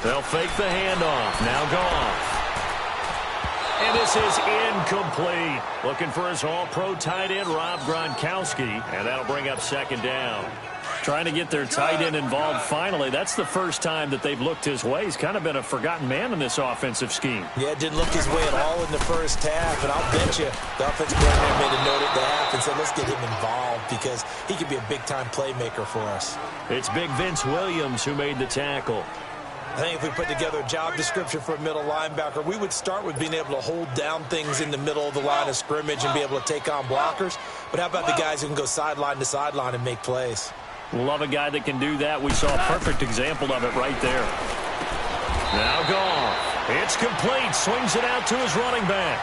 They'll fake the handoff. Now Goff. And this is incomplete. Looking for his all-pro tight end, Rob Gronkowski. And that'll bring up second down. Trying to get their tight end involved finally. That's the first time that they've looked his way. He's kind of been a forgotten man in this offensive scheme. Yeah, it didn't look his way at all in the first half. And I'll bet you the offensive coordinator made a note at the half and said, let's get him involved because he could be a big-time playmaker for us. It's big Vince Williams who made the tackle. I think if we put together a job description for a middle linebacker, we would start with being able to hold down things in the middle of the line of scrimmage and be able to take on blockers. But how about the guys who can go sideline to sideline and make plays? Love a guy that can do that. We saw a perfect example of it right there. Now Goff. It's complete. Swings it out to his running back.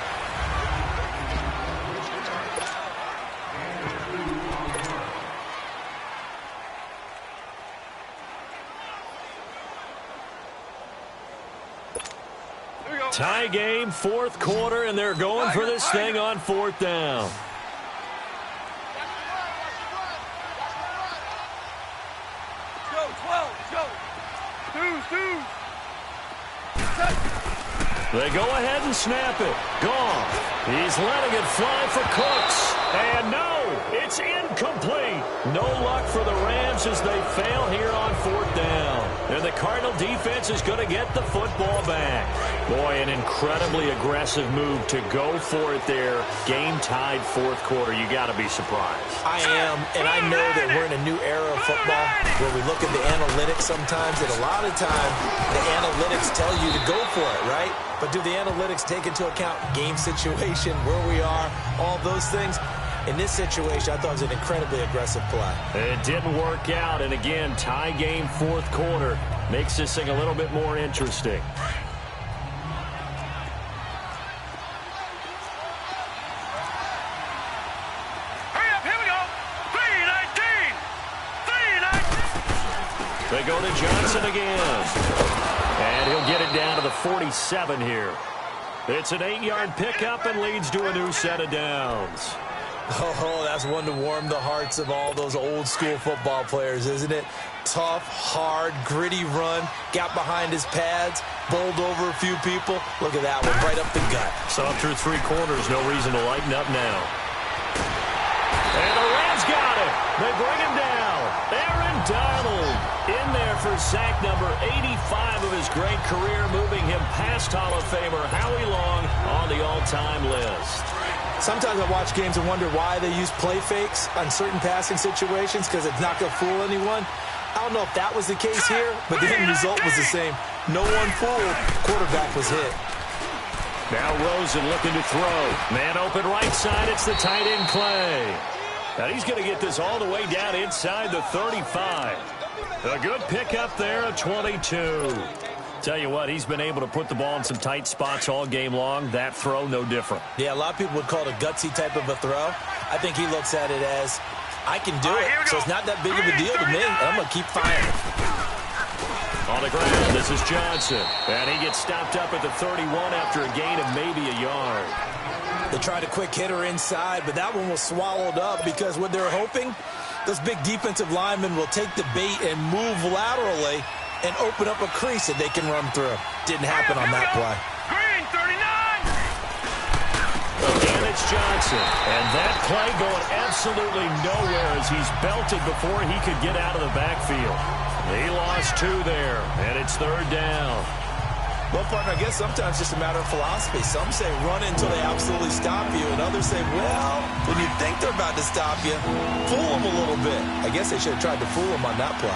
Tie game, 4th quarter, and they're going for this thing on 4th down. Go, 12, go. Two. They go ahead and snap it. Goff. He's letting it fly for Cooks. And no, it's incomplete. No luck for the Rams as they fail here on 4th down. And the Cardinal defense is going to get the football back. Boy, an incredibly aggressive move to go for it there. Game tied 4th quarter. You got to be surprised. I am, and I know that we're in a new era of football where we look at the analytics sometimes, and a lot of time the analytics tell you to go for it, right? But do the analytics take into account game situation, where we are, all those things? In this situation, I thought it was an incredibly aggressive play. It didn't work out, and again, tie game 4th quarter makes this thing a little bit more interesting. Hurry up, here we go. 3-19. They go to Johnson again. And he'll get it down to the 47 here. It's an 8-yard pickup and leads to a new set of downs. Oh, that's one to warm the hearts of all those old-school football players, isn't it? Tough, hard, gritty run, got behind his pads, bowled over a few people. Look at that one, right up the gut. Saw through 3 quarters, no reason to lighten up now. And the Rams got it. They bring him down. Aaron Donald in there for sack number 85 of his great career, moving him past Hall of Famer Howie Long on the all-time list. Sometimes I watch games and wonder why they use play fakes on certain passing situations because it's not going to fool anyone. I don't know if that was the case here, but the end result was the same. No one fooled. Quarterback was hit. Now Rosen looking to throw. Man open right side. It's the tight end Clay. Now he's going to get this all the way down inside the 35. A good pickup there, a 22. Tell you what, he's been able to put the ball in some tight spots all game long. That throw, no different. Yeah, a lot of people would call it a gutsy type of a throw. I think he looks at it as, I can do it, so it's not that big of a deal to me, and I'm going to keep firing. On the ground, this is Johnson. And he gets stopped up at the 31 after a gain of maybe a yard. They tried a quick hitter inside, but that one was swallowed up because what they're hoping, those big defensive linemen will take the bait and move laterally and open up a crease that they can run through. Didn't happen on that play. Green, 39. And it's Johnson. And that play going absolutely nowhere as he's belted before he could get out of the backfield. He lost 2 there, and it's 3rd down. Well, partner, I guess sometimes it's just a matter of philosophy. Some say run until they absolutely stop you, and others say, well, when you think they're about to stop you, fool them a little bit. I guess they should have tried to fool them on that play.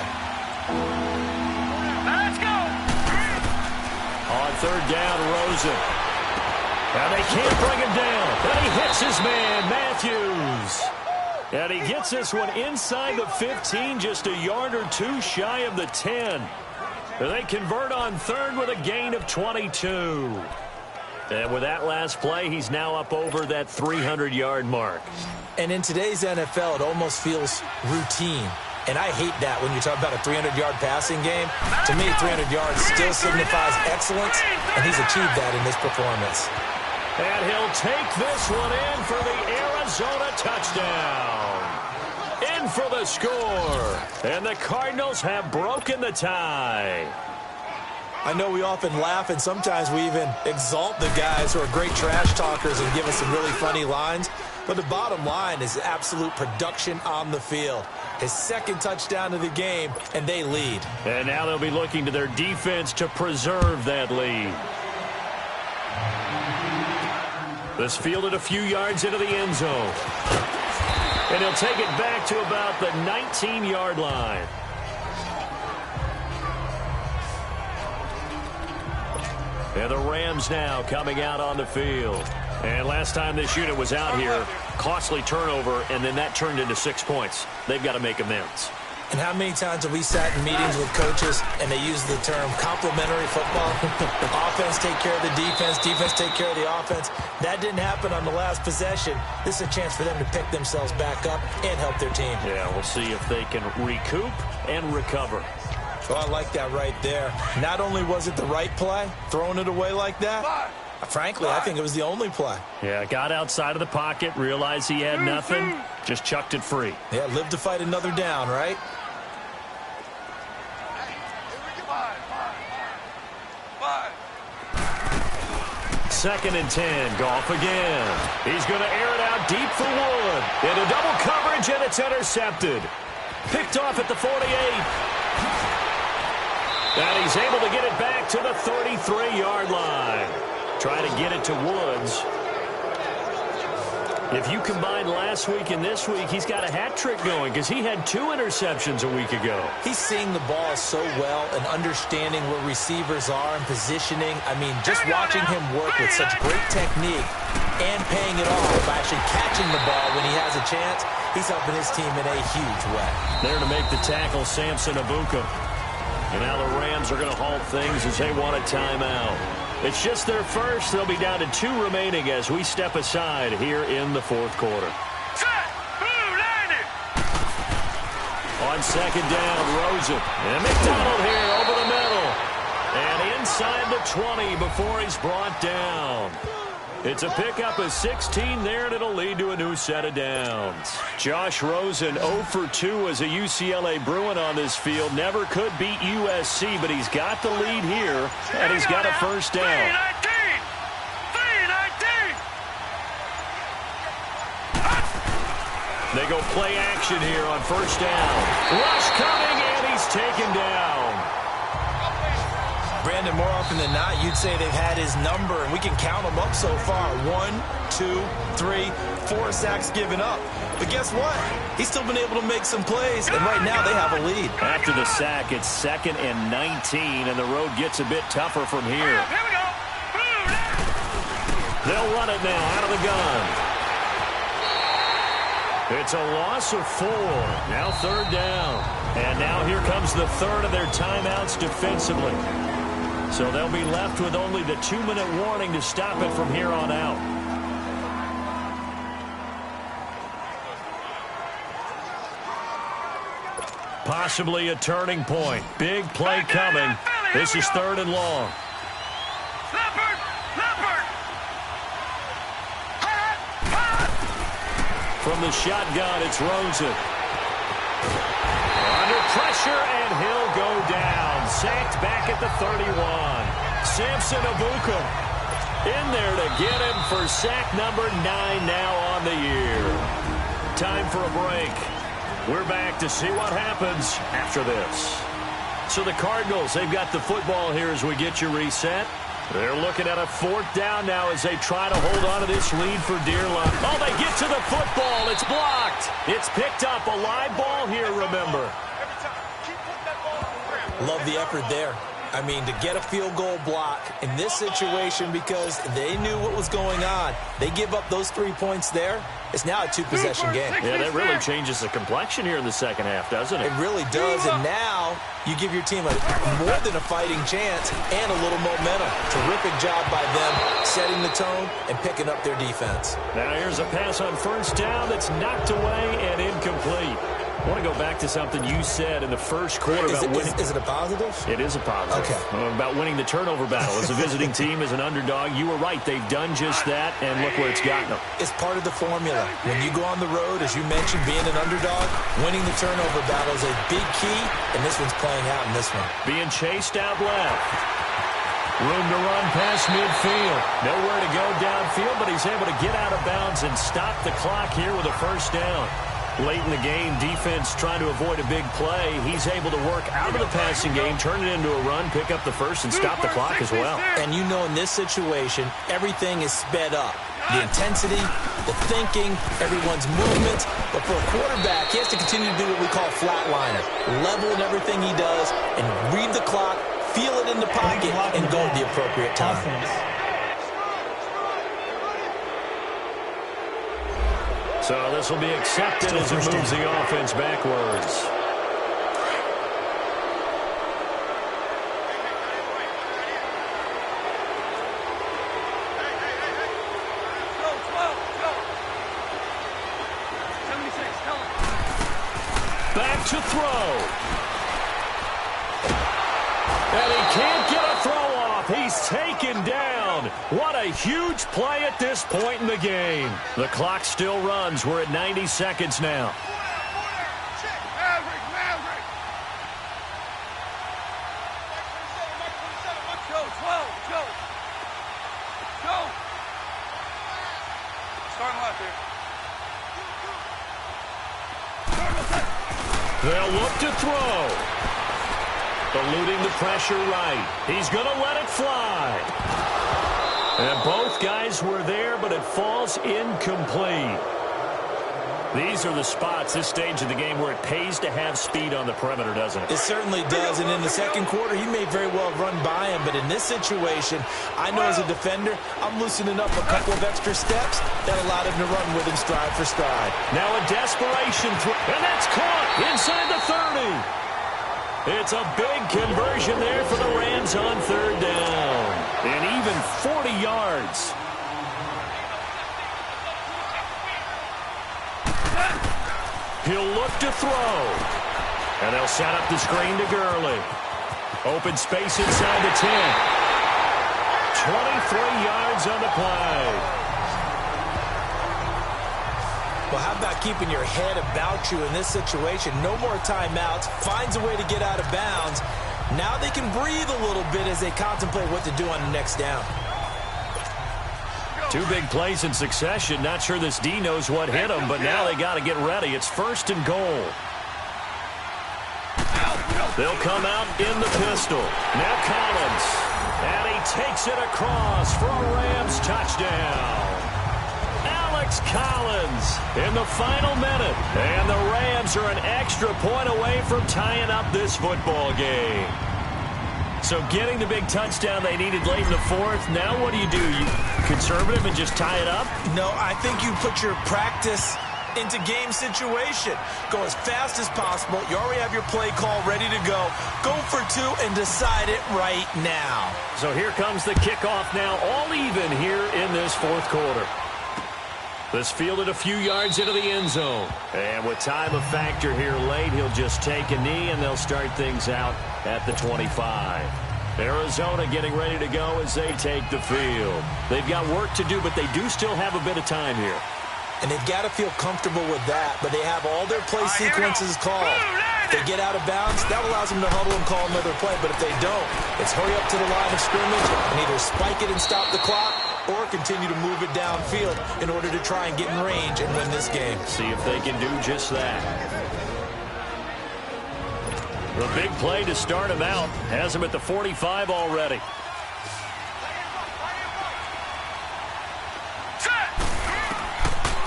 Let's go. On 3rd down, Rosen. And they can't bring him down. And he hits his man, Matthews. And he gets this one inside the 15, just a yard or 2 shy of the 10. And they convert on 3rd with a gain of 22. And with that last play, he's now up over that 300-yard mark. And in today's NFL, it almost feels routine. And I hate that when you talk about a 300-yard passing game. To me, 300 yards still signifies excellence, and he's achieved that in this performance. And he'll take this one in for the Arizona touchdown. In for the score. And the Cardinals have broken the tie. I know we often laugh, and sometimes we even exalt the guys who are great trash talkers and give us some really funny lines. But the bottom line is absolute production on the field. His 2nd touchdown of the game, and they lead. And now they'll be looking to their defense to preserve that lead. This fielded a few yards into the end zone. And he'll take it back to about the 19-yard line. And the Rams now coming out on the field. And last time this unit was out here, costly turnover, and then that turned into 6 points. They've got to make amends. And how many times have we sat in meetings with coaches and they use the term complementary football? Offense take care of the defense, defense take care of the offense. That didn't happen on the last possession. This is a chance for them to pick themselves back up and help their team. Yeah, we'll see if they can recoup and recover. Well, I like that right there. Not only was it the right play, throwing it away like that, frankly, I think it was the only play. Yeah, got outside of the pocket, realized he had nothing, just chucked it free. Yeah, live to fight another down, right? Second and 10, Goff again. He's going to air it out deep for Wood. Into double coverage, and it's intercepted. Picked off at the 48. And he's able to get it back to the 33-yard line. Try to get it to Woods. If you combine last week and this week, he's got a hat trick going because he had 2 interceptions a week ago. He's seeing the ball so well and understanding where receivers are and positioning. I mean, just watching him work with such great technique and paying it off by actually catching the ball when he has a chance, he's helping his team in a huge way. There to make the tackle, Samson Abuka. And now the Rams are going to halt things as they want a timeout. It's just their first. They'll be down to 2 remaining as we step aside here in the 4th quarter. Set. Blue landed. On 2nd down, Rosen. And McDonald here over the middle. And inside the 20 before he's brought down. It's a pickup of 16 there, and it'll lead to a new set of downs. Josh Rosen 0 for 2 as a UCLA Bruin on this field. Never could beat USC, but he's got the lead here, and he's got a first down. 3-19. They go play action here on first down. Rush coming, and he's taken down. Brandon, more often than not, you'd say they've had his number, and we can count them up so far. 1, 2, 3, 4 sacks given up. But guess what? He's still been able to make some plays, and right now they have a lead. After the sack, it's 2nd and 19, and the road gets a bit tougher from here. Here we go. They'll run it now out of the gun. It's a loss of 4. Now 3rd down. And now here comes the 3rd of their timeouts defensively. So they'll be left with only the 2-minute warning to stop it from here on out. Possibly a turning point. Big play coming. This is 3rd and long. Leopard. From the shotgun, it's Rosen. Under pressure, and he'll go down. Sacked back at the 31. Samson Abuka in there to get him for sack number 9 now on the year. Time for a break. We're back to see what happens after this. So the Cardinals, they've got the football here as we get you reset. They're looking at a 4th down now as they try to hold on to this lead for dear life. Oh, they get to the football. It's blocked. It's picked up. A live ball here, remember. Love the effort there. I mean, to get a field goal block in this situation because they knew what was going on. They give up those 3 points there. It's now a 2-possession game. Yeah, that really changes the complexion here in the second half, doesn't it? It really does, and now you give your team more than a fighting chance and a little momentum. Terrific job by them setting the tone and picking up their defense. Now here's a pass on 1st down that's knocked away and incomplete. I want to go back to something you said in the first quarter about winning. Is it a positive? It is a positive. Okay. About winning the turnover battle. As a visiting team, as an underdog, you were right. They've done just that, and look where it's gotten them. It's part of the formula. When you go on the road, as you mentioned, being an underdog, winning the turnover battle is a big key, and this one's playing out in this one. Being chased out left. Room to run past midfield. Nowhere to go downfield, but he's able to get out of bounds and stop the clock here with a 1st down. Late in the game, defense trying to avoid a big play. He's able to work out of the passing game, turn it into a run, pick up the 1st, and stop the clock as well. And you know in this situation, everything is sped up. The intensity, the thinking, everyone's movement. But for a quarterback, he has to continue to do what we call flatliner. Level in everything he does and read the clock, feel it in the pocket, and go at the appropriate time. So this will be accepted as it moves the offense backwards. Back to throw. And he can't get a throw off. He's taken down. What a huge play at this point in the game. The clock still runs. We're at 90 seconds now. They'll look to throw. Eluding the pressure right. He's going to let it fly. And both guys were there, but it falls incomplete. These are the spots, this stage of the game, where it pays to have speed on the perimeter, doesn't it? It certainly does, and in the second quarter, he may very well run by him, but in this situation, I know as a defender, I'm loosening up a couple of extra steps that allowed him to run with him stride for stride. Now a desperation throw, and that's caught inside the 30. It's a big conversion there for the Rams on 3rd down, and even 40 yards. He'll look to throw. And they'll set up the screen to Gurley. Open space inside the 10. 23 yards on the play. Well, how about keeping your head about you in this situation? No more timeouts. Finds a way to get out of bounds. Now they can breathe a little bit as they contemplate what to do on the next down. 2 big plays in succession. Not sure this D knows what hit him, but now they got to get ready. It's 1st and goal. They'll come out in the pistol. Now Collins. And he takes it across for a Rams touchdown. Alex Collins in the final minute. And the Rams are an extra point away from tying up this football game. So getting the big touchdown they needed late in the 4th. Now what do? You conservative and just tie it up? No, I think you put your practice into game situation. Go as fast as possible. You already have your play call ready to go. Go for 2 and decide it right now. So here comes the kickoff now, all even here in this 4th quarter. This fielded a few yards into the end zone. And with time of factor here late, he'll just take a knee and they'll start things out at the 25. Arizona getting ready to go as they take the field. They've got work to do, but they do still have a bit of time here. And they've got to feel comfortable with that, but they have all their play sequences called. If they get out of bounds, that allows them to huddle and call another play, but if they don't, it's hurry up to the line of scrimmage and either spike it and stop the clock or continue to move it downfield in order to try and get in range and win this game. See if they can do just that. The big play to start him out has him at the 45 already.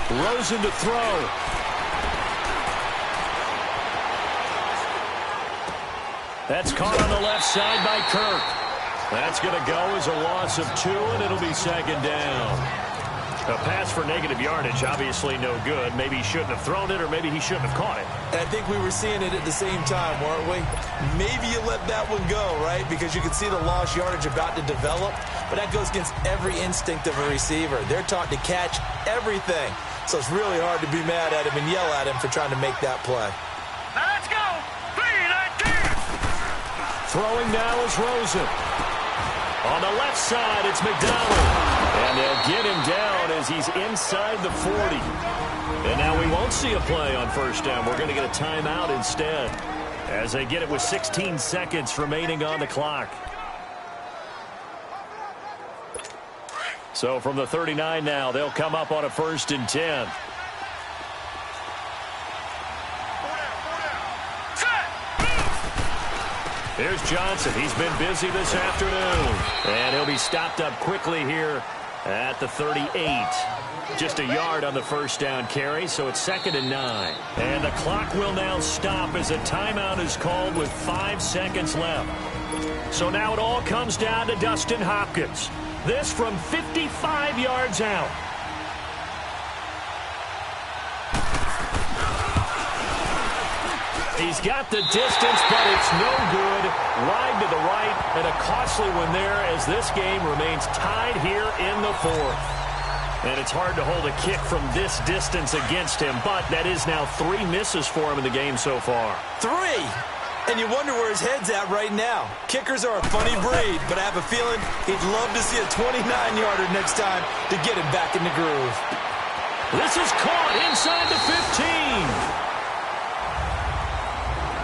Rosen to throw. That's caught on the left side by Kirk. That's going to go as a loss of 2, and it'll be second down. A pass for negative yardage, obviously no good. Maybe he shouldn't have thrown it, or maybe he shouldn't have caught it. I think we were seeing it at the same time, weren't we? Maybe you let that one go, right? Because you can see the lost yardage about to develop, but that goes against every instinct of a receiver. They're taught to catch everything. So it's really hard to be mad at him and yell at him for trying to make that play. Now let's go. 3-19. Throwing now is Rosen. On the left side, it's McDonald. And they'll get him down as he's inside the 40. And now we won't see a play on first down. We're going to get a timeout instead as they get it with 16 seconds remaining on the clock. So from the 39 now, they'll come up on a 1st and 10. Here's Johnson. He's been busy this afternoon. And he'll be stopped up quickly here at the 38. Just a yard on the first down carry, so it's 2nd and 9. And the clock will now stop as a timeout is called with 5 seconds left. So now it all comes down to Dustin Hopkins. This from 55 yards out. He's got the distance, but it's no good. Wide to the right, and a costly one there as this game remains tied here in the 4th. And it's hard to hold a kick from this distance against him, but that is now 3 misses for him in the game so far. 3! And you wonder where his head's at right now. Kickers are a funny breed, but I have a feeling he'd love to see a 29-yarder next time to get him back in the groove. This is caught inside the 15.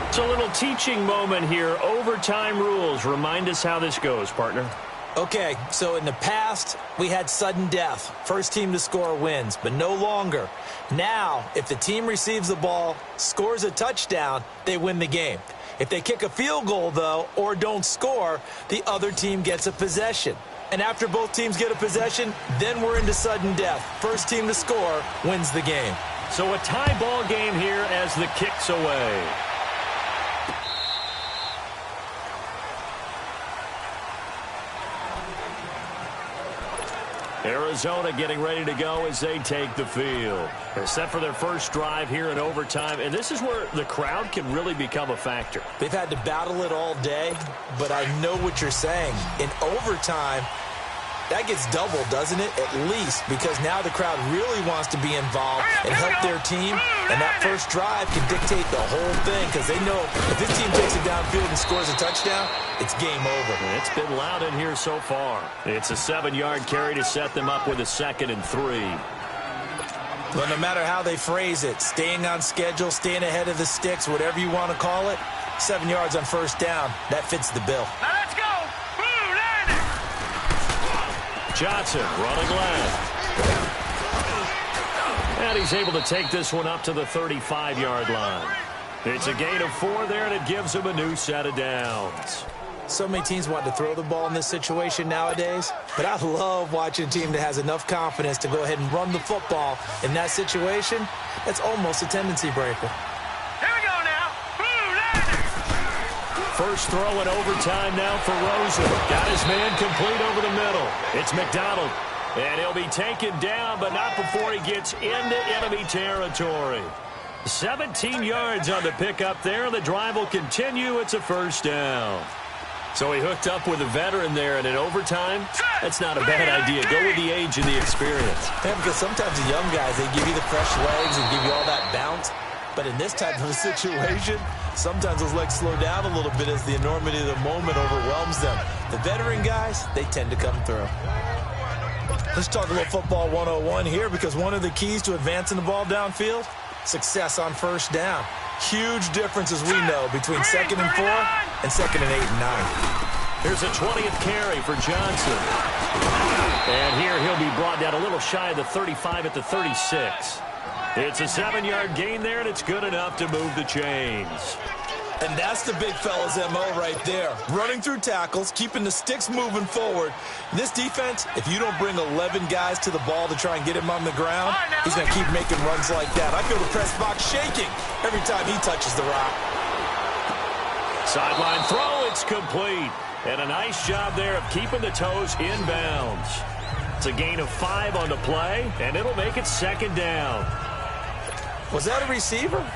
It's a little teaching moment here. Overtime rules. Remind us how this goes, partner. Okay, so in the past, we had sudden death. First team to score wins, but no longer. Now, if the team receives the ball, scores a touchdown, they win the game. If they kick a field goal, though, or don't score, the other team gets a possession. And after both teams get a possession, then we're into sudden death. First team to score wins the game. So a tie ball game here as the kick's away. Arizona getting ready to go as they take the field. They're set for their first drive here in overtime, and this is where the crowd can really become a factor. They've had to battle it all day, but I know what you're saying. In overtime, that gets doubled, doesn't it? At least, because now the crowd really wants to be involved and help their team, and that first drive can dictate the whole thing because they know if this team takes it downfield and scores a touchdown, it's game over. It's been loud in here so far. It's a 7-yard carry to set them up with a 2nd and 3. Well, no matter how they phrase it, staying on schedule, staying ahead of the sticks, whatever you want to call it, 7 yards on first down, that fits the bill. Now let's go. Johnson running left. And he's able to take this one up to the 35-yard line. It's a gain of 4 there, and it gives him a new set of downs. So many teams want to throw the ball in this situation nowadays, but I love watching a team that has enough confidence to go ahead and run the football in that situation. That's almost a tendency breaker. Here we go now. First throw in overtime now for Rosen. Got his man complete over the middle. It's McDonald. And he'll be taken down, but not before he gets into enemy territory. 17 yards on the pickup there. The drive will continue. It's a first down. So he hooked up with a veteran there, and in overtime, that's not a bad idea. Go with the age and the experience. Yeah, because sometimes the young guys, they give you the fresh legs and give you all that bounce. But in this type of a situation, sometimes those legs slow down a little bit as the enormity of the moment overwhelms them. The veteran guys, they tend to come through. Let's talk a little football 101 here, because one of the keys to advancing the ball downfield, success on first down. Huge difference, as we know, between 2nd and 4 and 2nd and 8 and 9. Here's a 20th carry for Johnson. And here he'll be brought down a little shy of the 35 at the 36. It's a 7-yard gain there, and it's good enough to move the chains. And that's the big fella's MO right there. Running through tackles, keeping the sticks moving forward. This defense, if you don't bring 11 guys to the ball to try and get him on the ground, he's going to keep making runs like that. I feel the press box shaking every time he touches the rock. Sideline throw, it's complete. And a nice job there of keeping the toes in bounds. It's a gain of 5 on the play, and it'll make it 2nd down. Was that a receiver?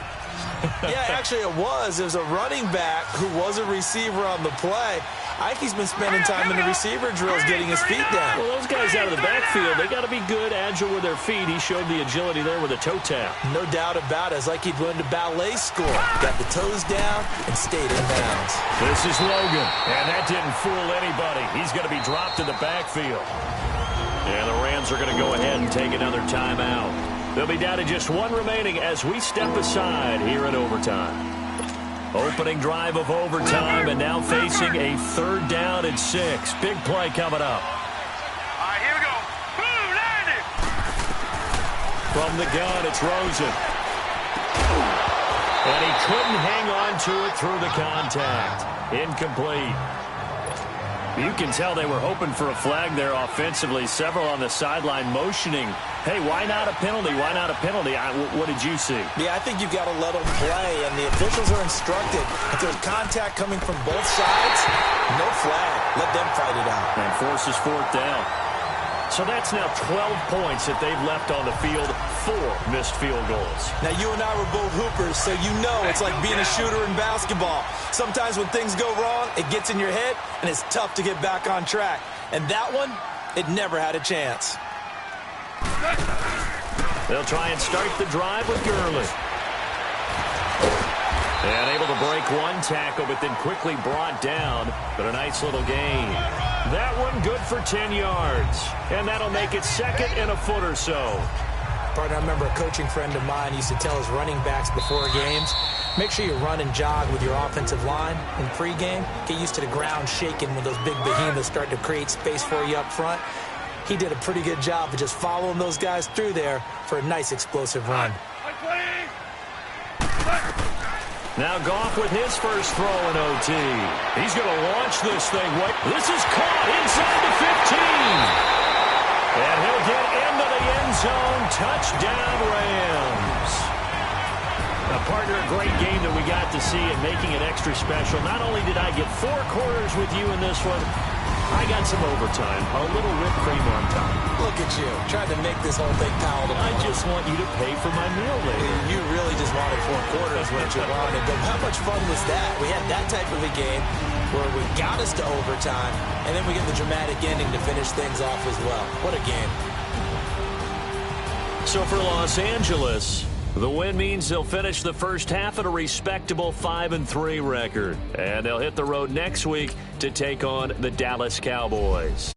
Yeah, actually it was. It was a running back who was a receiver on the play. I think he's been spending time in the receiver drills getting his feet down. Well, those guys out of the backfield, they got to be good, agile with their feet. He showed the agility there with a toe tap. No doubt about it. It's like he'd went to ballet school. Got the toes down and stayed in bounds. This is Logan, and that didn't fool anybody. He's going to be dropped in the backfield. And the Rams are going to go ahead and take another timeout. They'll be down to just 1 remaining as we step aside here in overtime. Opening drive of overtime, and now facing a 3rd down and 6. Big play coming up. All right, here we go. Boom, landed. From the gun, it's Rosen. And he couldn't hang on to it through the contact. Incomplete. You can tell they were hoping for a flag there offensively. Several on the sideline motioning, hey, why not a penalty? Why not a penalty? What did you see? Yeah, I think you've got to let them play, and the officials are instructed. If there's contact coming from both sides, no flag. Let them fight it out. And forces 4th down. So that's now 12 points that they've left on the field. 4 missed field goals. Now, you and I were both hoopers, so you know it's like being a shooter in basketball. Sometimes when things go wrong, it gets in your head, and it's tough to get back on track. And that one, it never had a chance. They'll try and start the drive with Gurley. And able to break 1 tackle, but then quickly brought down. But a nice little gain. That one good for 10 yards. And that'll make it 2nd and a foot or so. Partner, I remember a coaching friend of mine used to tell his running backs before games, make sure you run and jog with your offensive line in pregame. Get used to the ground shaking when those big behemoths start to create space for you up front. He did a pretty good job of just following those guys through there for a nice explosive run. Now Goff with his first throw in OT. He's going to launch this thing. This is caught inside the 15. And he'll get into the end zone. Touchdown, Rams. Now, partner, a great game that we got to see and making it extra special. Not only did I get 4 quarters with you in this one, I got some overtime, a little whipped cream on top. Look at you, trying to make this whole thing palatable. I just want you to pay for my meal later. You really just wanted 4 quarters, what you wanted. But how much fun was that? We had that type of a game where we got us to overtime, and then we get the dramatic ending to finish things off as well. What a game. So for Los Angeles, the win means they'll finish the first half at a respectable 5-3 record. And they'll hit the road next week to take on the Dallas Cowboys.